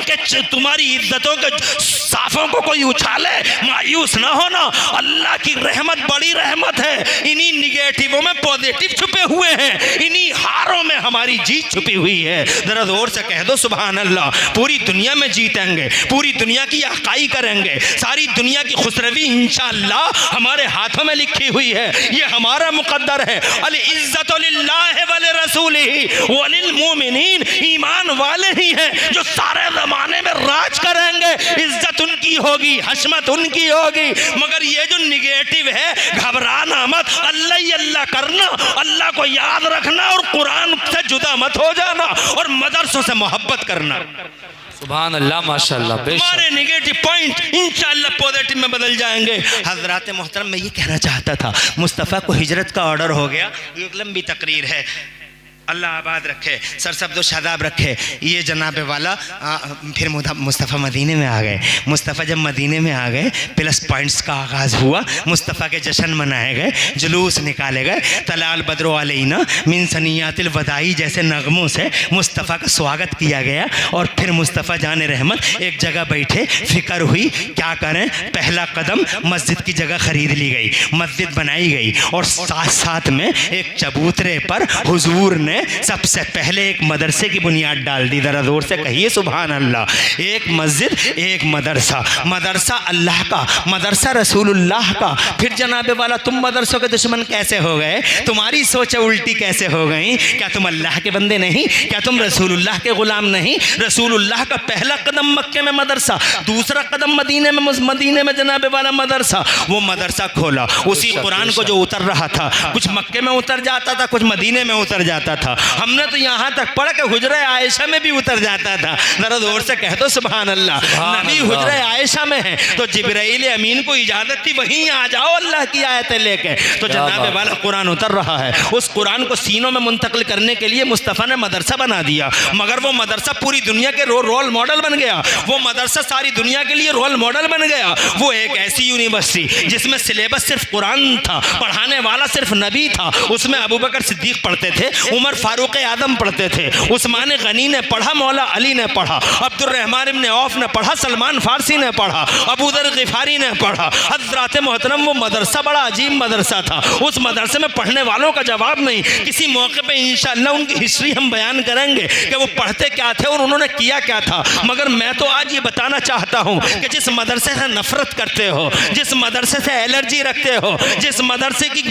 के साफों को कोई उछाले, मायूस ना होना। अल्लाह की रहमत बड़ी रहमत है, इन्हीं निगेटिवों में पॉजिटिव छुपे हुए हैं, इन्हीं हारों में हमारी जीत छुपी हुई है। जरा जोर से कह दो सुभान अल्लाह। पूरी दुनिया में जीतेंगे, पूरी दुनिया की अकाई करेंगे, सारी दुनिया की खुसरवी इंशाअल्लाह हमारे हाथों में लिखी हुई है। ये हमारा मुकद्दर है। अल इज्जतु लिल्लाहि व लिरसूलिही व लिल मोमिनीन। ईमान वाले ही हैं जो सारे जमाने में राज करेंगे, इज्जत उनकी होगी, हशमत उनकी होगी। मगर ये जो निगेटिव है, घबराना मत, अल्लाह ही अल्लाह करना, अल्लाह को याद रखना और कुरान से जुदा मत हो जाना और मदरसों से मोहब्बत करना। सुभान अल्लाह, माशाअल्लाह। हमारे नेगेटिव पॉइंट इंशाअल्लाह पॉजिटिव में बदल जाएंगे। हजरात मोहतरम, मैं ये कहना चाहता था, मुस्तफ़ा को हिजरत का ऑर्डर हो गया। ये एक लंबी तकरीर है, अल्लाह आबाद रखे, सरसब्दो शादाब रखे। ये जनाबे वाला फिर मुस्तफ़ा मदीने में आ गए। मुस्तफ़ा जब मदीने में आ गए, प्लस पॉइंट्स का आगाज़ हुआ। मुस्तफ़ा के जश्न मनाए गए, जुलूस निकाले गए। तलाल बद्रो अलैना मिन सनियातिल वदाई जैसे नगमों से मुस्तफ़ा का स्वागत किया गया। और फिर मुस्तफ़ा जाने रहमत एक जगह बैठे, फ़िक्र हुई क्या करें। पहला कदम मस्जिद की जगह ख़रीद ली गई, मस्जिद बनाई गई और साथ साथ में एक चबूतरे पर हुजूर ने सबसे पहले एक मदरसे की बुनियाद डाल दी। जरा जोर से कहिए सुभान अल्लाह। एक मस्जिद, एक मदरसा, मदरसा अल्लाह का, मदरसा रसूलुल्लाह का। फिर जनाबे वाला, तुम मदरसों के दुश्मन कैसे हो गए? तुम्हारी सोच उल्टी कैसे हो गई? क्या तुम अल्लाह के बंदे नहीं? क्या तुम रसूलुल्लाह के गुलाम नहीं? रसूलुल्लाह का पहला कदम मक्के में मदरसा, दूसरा कदम मदीने में जनाबे वाला मदरसा। वो मदरसा खोला, उसी कुरान को जो उतर रहा था, कुछ मक्के में उतर जाता था, कुछ मदीने में उतर जाता था। हमने तो यहाँ तक पढ़ा कि हुजरा आयशा में भी उतर जाता था। जरा जोर से कह दो सुभान अल्लाह। नबी हुजरा आयशा में है तो जिब्राइल अमीन को इजाजत थी वहीं आ जाओ अल्लाह की आयतें लेके। तो जनाबे वाला कुरान उतर रहा है, उस कुरान को सीनों में मुंतकिल करने के लिए मुस्तफ़ा ने मदरसा बना दिया। मगर वो मदरसा पूरी दुनिया के रोल मॉडल बन गया। वो मदरसा सारी दुनिया के लिए रोल मॉडल बन गया। वो एक ऐसी यूनिवर्सिटी जिसमें सिलेबस सिर्फ कुरान था, पढ़ाने वाला सिर्फ नबी था। उसमें अबू बकर सिद्दीक पढ़ते थे, उमर उमर फारूक आदम पढ़ते थे, उस्मान गनी ने पढ़ा, मौला अली ने पढ़ा, अब्दुर्रहमान इब्न औफ ने पढ़ा, सलमान फारसी ने पढ़ा, अबू दर गिफारी ने पढ़ा। हज़रात मोहतरम वो मदरसा बड़ा अजीब मदरसा था। उस मदरसे में पढ़ने वालों का जवाब नहीं। किसी मौके पे इंशाअल्लाह उनकी हिस्ट्री हम बयान करेंगे कि वो पढ़ते क्या थे और उन्होंने किया क्या था। मगर मैं तो आज ये बताना चाहता हूँ कि जिस मदरसे से नफरत करते हो, जिस मदरसे से एलर्जी रखते हो, जिस मदरसे की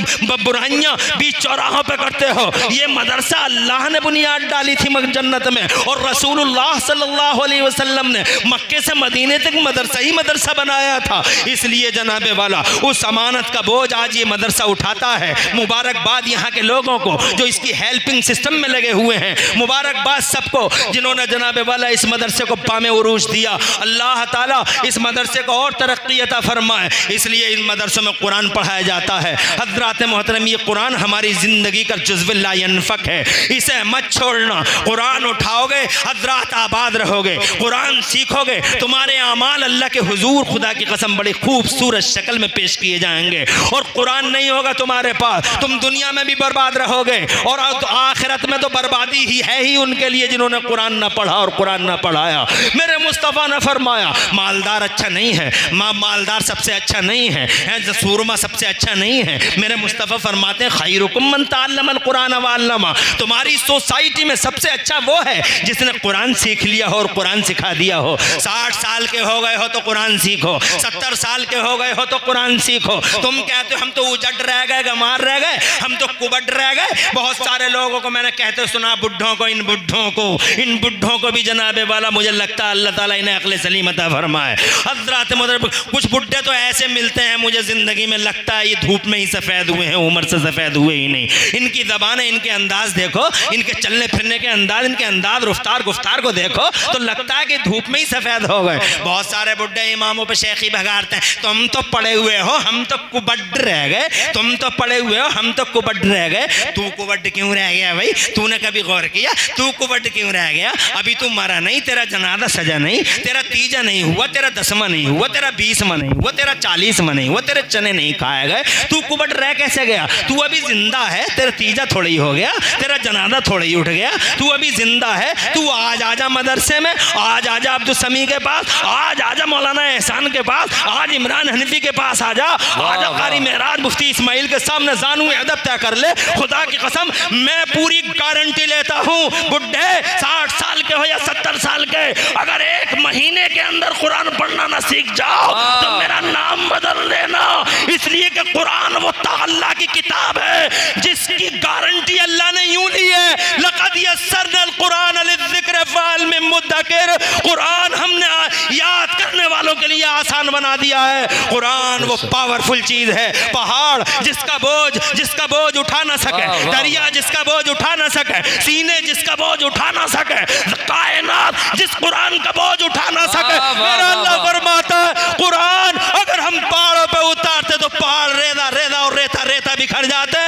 बुराइयाँ बीच चौराहों पे करते हो, ये मदरसा अल्लाह ने बुनियाद डाली थी जन्नत में, और रसूलुल्लाह सल्लल्लाहु अलैहि वसल्लम ने मक्के से मदीने तक मदरसा ही मदरसा बनाया था। इसलिए जनाबे वाला उस अमानत का बोझ आज ये मदरसा उठाता है। मुबारकबाद यहाँ के लोगों को जो इसकी हेल्पिंग सिस्टम में लगे हुए हैं, मुबारकबाद सबको जिन्होंने जनाबे वाला इस मदरसे को पामे उरूज दिया। अल्लाह ताला इस मदरसे को और तरक्की अता फरमाए। इसलिए इन मदरसों में कुरान पढ़ाया जाता है। हज़रात मोहतरम, ये कुरान हमारी ज़िंदगी का जुज़्व ला यनफ़क है, इसे मत छोड़ना। कुरान उठाओगे हज़रात आबाद रहोगे, कुरान सीखोगे, तुम्हारे आमाल अल्लाह के हुजूर खुदा की कसम बड़ी खूबसूरत शक्ल में पेश किए जाएंगे। और कुरान नहीं होगा तुम्हारे पास, तुम दुनिया में भी बर्बाद रहोगे और आखिरत में तो बर्बादी ही है ही उनके लिए जिन्होंने कुरान ना पढ़ा और कुरान ना पढ़ाया। मेरे मुस्तफ़ा ने फरमाया मालदार अच्छा नहीं है, मालदार सबसे अच्छा नहीं है, सूरमा सबसे अच्छा नहीं है। मेरे मुस्तफ़ा फरमाते हैं खैरुकुम मन तअल्लमल कुरान व अल्लमा, तुम्हारी सोसाइटी में सबसे अच्छा वो है जिसने कुरान सीख लिया हो और कुरान सिखा दिया हो। 60 साल के हो गए हो तो कुरान सीखो, 70 साल के हो गए हो तो कुरान सीखो। तुम कहते हो हम तो उजट रह गए, गमार रह गए, हम तो कुबट रह गए। बहुत सारे लोगों को मैंने कहते सुना, बुढ़ों को, इन बुढ़ों को भी जनाबे वाला मुझे लगता है अल्लाह ताला इन्हें अक्ल सलीम अता फरमाए। हज़रात मतलब कुछ बुढ़े तो ऐसे मिलते हैं मुझे ज़िंदगी में लगता है ये धूप में ही सफ़ेद हुए हैं, उम्र से सफ़ेद हुए ही नहीं। इनकी ज़बानें, इनके अंदाज़ देखो, इनके चलने फिरने के अंदाज़, इनके अंदाज़ रफ्तार गुफ्तार को देखो तो लगता है कि धूप में ही सफ़ेद हो गए। बहुत सारे बुढ़े इमामों पर शेखी भगाते हैं, तुम तो पड़े हुए हो, हम तो कुबड रह गए, तुम तो पड़े हुए हो, हम तो कुबड रह गए। तू कुबड क्यों रह गया भाई? तूने कभी गौर किया तू कुबड क्यों रह गया? अभी तू मरा नहीं, तेरा जनाजा सजा नहीं, तेरा तीजा नहीं हुआ, तेरा 10वां नहीं हुआ, तेरा 20वां नहीं हुआ, तेरा 40वां नहीं हुआ, तेरे चने नहीं खाए गए, तू कुबड रह कैसे गया? तू अभी जिंदा है, तेरा तीजा थोड़ी हो गया, तेरा जनाजा थोड़ी ही उठ गया, तू अभी जिंदा है। तू आज आजा मदरसे में, आज आजा अब्दुल समी के पास, आज आजा मौलाना एहसान के पास, आज इमरान हनीफी के पास आजा, आजा कारी मेराज मुफ्ती इस्माइल के सामने जानू अदब तय कर ले। खुदा की कसम मैं पूरी गारंटी लेता हूँ, बुढ़े 60 साल के हो या 70 साल के, अगर 1 महीने के अंदर कुरान पढ़ना ना सीख जाओ तो मेरा नाम बदल लेना। इसलिए कि कुरान वो अल्लाह की किताब है जिसकी गारंटी अल्लाह ने यूं ली है, लक़द यस्सरनल कुरान लिज़्ज़िक्र फ़हल मिन मुद्दकिर। कुरान हमने याद करने वालों के लिए आसान बना दिया है। कुरान वो पावरफुल चीज है, पहाड़ जिसका बोझ उठा ना सके, दरिया जिसका बोझ उठा ना सके, सीने जिसका बोझ उठा ना सके, कायनात जिस कुरान का बोझ उठा ना सके। मेरा अल्लाह फरमाता है कुरान अगर हम पहाड़ों पे उतारते तो पहाड़ रेदा और रेता बिखर जाते।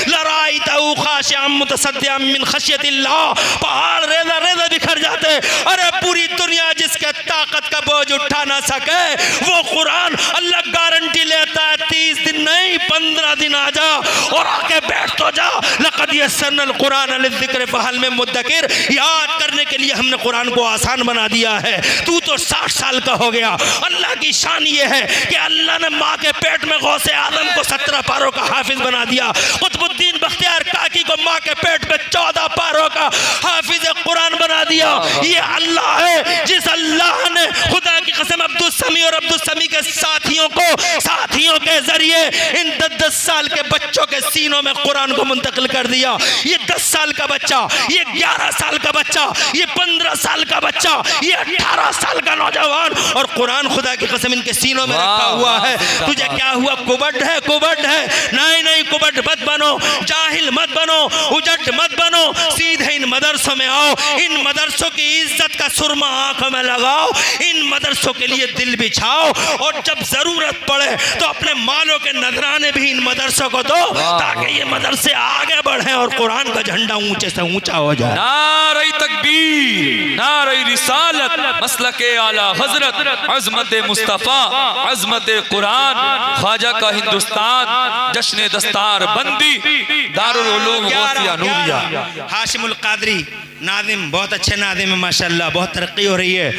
लराइतहु खाशिअम मुतसद्दिअम मिन खशियतिल्लाह, पहाड़ रेदा बिखर जाते। अरे पूरी दुनिया जिसके ताकत का बोझ उठा ना सके वो कुरान अल्लाह गारंटी लेता है 30 दिन नहीं 15 दिन आ जा और आके बैठ तो जा। लक़द यस्सरनल कुरान लिज़्ज़िक्र फ़हल मिन मुद्दकिर, याद करने के लिए हमने कुरान को आसान बना दिया है। तू तो 60 साल का हो गया। अल्लाह की शान ये है कि अल्लाह ने माँ के पेट में गौसे आदम को 17 पारों का हाफिज बना दिया। कुतुबुद्दीन बख्तियार काकी को माँ के पेट में 14 पारों का हाफिज कुरान बना दिया। ये अल्लाह है जिस अल्लाह ने खुदा की कसम अब्दुल समी और अब्दुल समी के साथियों के जरिए इन 10 साल के बच्चों के सीनों में कुरान को मुंतकिल कर दिया। ये 10 साल का बच्चा, ये 11 साल का बच्चा, ये 15 साल का बच्चा, ये 18 साल का नौजवान, और कुरान खुदा की कसम इनके सीनों में रखा हुआ है। तुझे क्या हुआ? कुबड है नहीं कुबड मत बनो, जाहिल मत बनो, उजट मत बनो, सीधे इन मदरसों में आओ। इन मदरसों की इज्जत का सुरमा आंखों में लगाओ, इन मदरसों के लिए दिल बिछाओ, और जब जरूरत पड़े तो अपने मालों के नजराने भी इन मदरसों को दो ताकि ये मदरसे आगे बढ़े और कुरान का झंडा ऊंचे से ऊंचा हो जाए। नारे तकबीर, नारे रिसालत मसलके आला हजरत अजमत मुस्तफ़ा अजमत कुरान ख्वाजा का हिंदुस्तान जश्न दस्तार बंदी दारुल उलूम गौसिया नूरिया। हाशिमुल कादरी नादिम बहुत अच्छे नादिम है माशाल्लाह, बहुत तरक्की हो रही है।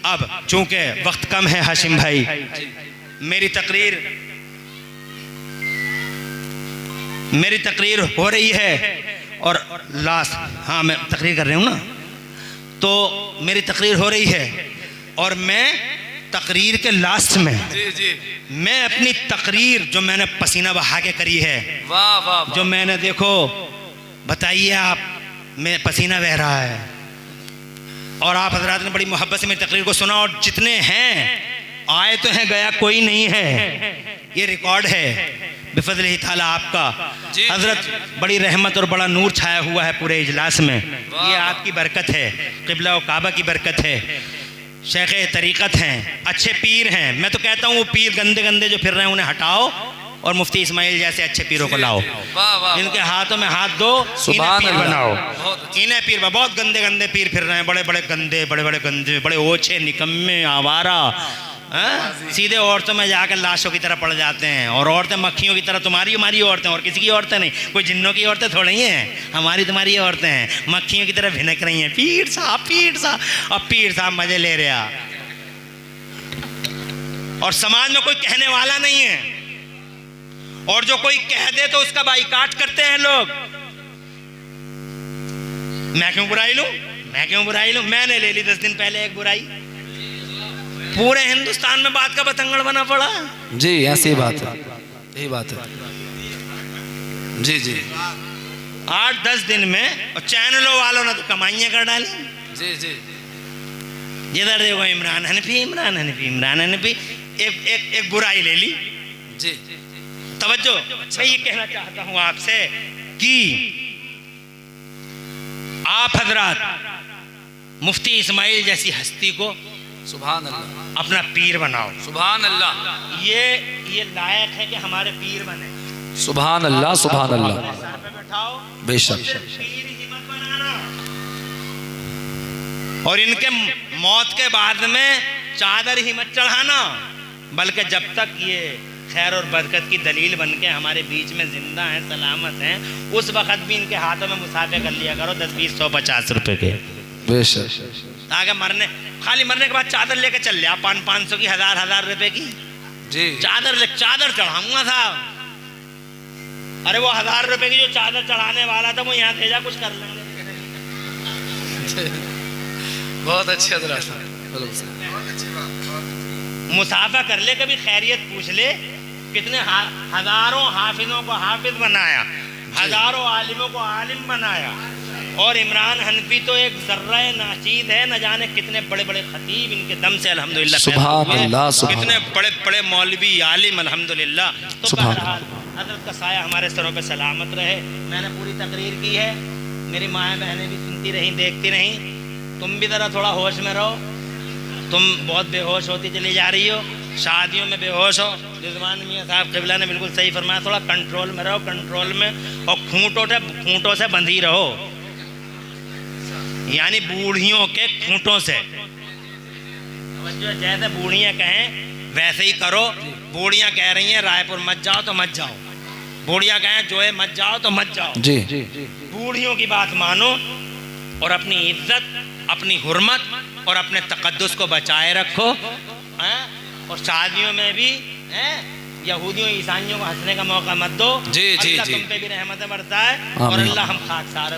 अब चूंकि वक्त कम है हाशिम भाई, मेरी तकरीर हो रही है और लास्ट, हाँ मैं तकरीर कर रही हूँ ना, तो मेरी तकरीर हो रही है और मैं तकरीर के लास्ट में मैं अपनी तकरीर जो मैंने पसीना बहा के करी है, वाह वाह, जो मैंने देखो बताइए आप, मैं पसीना बह रहा है और आप हजरात ने बड़ी मोहब्बत से मेरी तकरीर को सुना और जितने हैं आए तो हैं, गया कोई नहीं है, ये रिकॉर्ड है बिफज़लिल्लाह ताला आपका। हजरत बड़ी रहमत और बड़ा नूर छाया हुआ है पूरे इजलास में, ये आपकी बरकत है, क़िबला व काबा की बरकत है, शेख तरीक़त हैं, अच्छे पीर हैं। मैं तो कहता हूँ वो पीर गंदे गंदे जो फिर रहे हैं उन्हें हटाओ और मुफ्ती इस्माइल जैसे अच्छे पीरों को लाओ, इनके हाथों में हाथ दो, इन्हें पीर बनाओ, इन्हें पीर बनाओ। बहुत गंदे गंदे पीर फिर रहे हैं, बड़े बड़े गंदे, बड़े बड़े गंदे, बड़े ओछे, निकम्मे, आवारा, सीधे औरतों में जाकर लाशों की तरह पड़ जाते हैं और औरतें मक्खियों की तरह, तुम्हारी हमारी औरतें और किसी की औरतें नहीं, कोई जिन्नों की औरतें थोड़ी ही हैं, हमारी तुम्हारी औरतें हैं, मक्खियों की तरह भिनक रही हैं, पीर साहब, और पीर साहब मजे ले रहे हैं और समाज में कोई कहने वाला नहीं है और जो कोई कह दे तो उसका बाइकाट करते हैं लोग। मैं क्यों बुराई लूं, मैंने ले ली 10 दिन पहले एक बुराई, पूरे हिंदुस्तान में बात का बतंगड़ बना पड़ा जी। ऐसी बात है, यही बात है जी जी। 8-10 दिन में और चैनलों वालों ने तो कमाइयां कर डाली जी जी। जिधर देखो इमरान हनफी, एक बुराई ले ली जी। तवज्जो, मैं ये कहना चाहता हूं आपसे कि आप हजरात मुफ्ती इस्माइल जैसी हस्ती को सुभान अल्लाह अपना पीर बनाओ, सुभान अल्लाह, ये लायक है कि हमारे पीर बने, सुभान अल्लाह, सुभान अल्लाह, सर पे बैठाओ, बेशक पीर हिम्मत बनाना और इनके मौत के बाद में चादर ही मत चढ़ाना, बल्कि जब तक ये खैर और बरकत की दलील बन के हमारे बीच में जिंदा हैं, सलामत हैं, उस वक्त भी इनके हाथों में मुसाफे कर लिया करो 10, 20, 100, 50 रुपए के, बेशक, ताकि खाली मरने के बाद चादर लेके चल लिया 500 की, 1000 रुपए की जी। चादर चढ़ाऊंगा साहब, अरे वो 1000 रुपए की जो चादर चढ़ाने वाला था वो यहाँ भेजा, कुछ कर लेंगे। बहुत अच्छे मुसाफा कर ले, कभी खैरियत पूछ ले, कितने हजारों हाफिजों को हाफिज बनाया, हजारों आलिमों को आलिम बनाया और इमरान हनफी तो एक जर्रा नाचीद है, न जाने कितने बड़े बड़े खतीब इनके दम से अल्हम्दुलिल्लाह, सुभान अल्लाह, कितने बड़े बड़े मौलवी आलिम अल्हम्दुलिल्लाह। तो हजरत का साया हमारे सरों पे सलामत रहे। मैंने पूरी तकरीर की है, मेरी माएँ बहनें भी सुनती रहीं, देखती रहीं, तुम भी ज़रा थोड़ा होश में रहो, तुम बहुत बेहोश होती चली जा रही हो, शादियों में बेहोश हो, रिजवान मियां साहब क़िबला ने बिल्कुल सही फरमाया, थोड़ा कंट्रोल में रहो, कंट्रोल में, और खूंटों से बंधी रहो, यानी बूढ़ियों के खूंटों से, जैसे बूढ़ियाँ कहें वैसे ही करो। बूढ़ियाँ कह रही हैं रायपुर मत जाओ तो मत जाओ, बूढ़ियाँ कहें जोए मत जाओ तो मत जाओ जी। बूढ़ियों की बात मानो और अपनी इज्जत, अपनी हुर्मत और अपने तकद्दुस को बचाए रखो, और शादियों में भी यहूदियों ईसाइयों को हंसने का मौका मत दो। जी जी अल्लाह जी, तुम पे भी रहमत बरसाए और अल्लाह हम खाकसार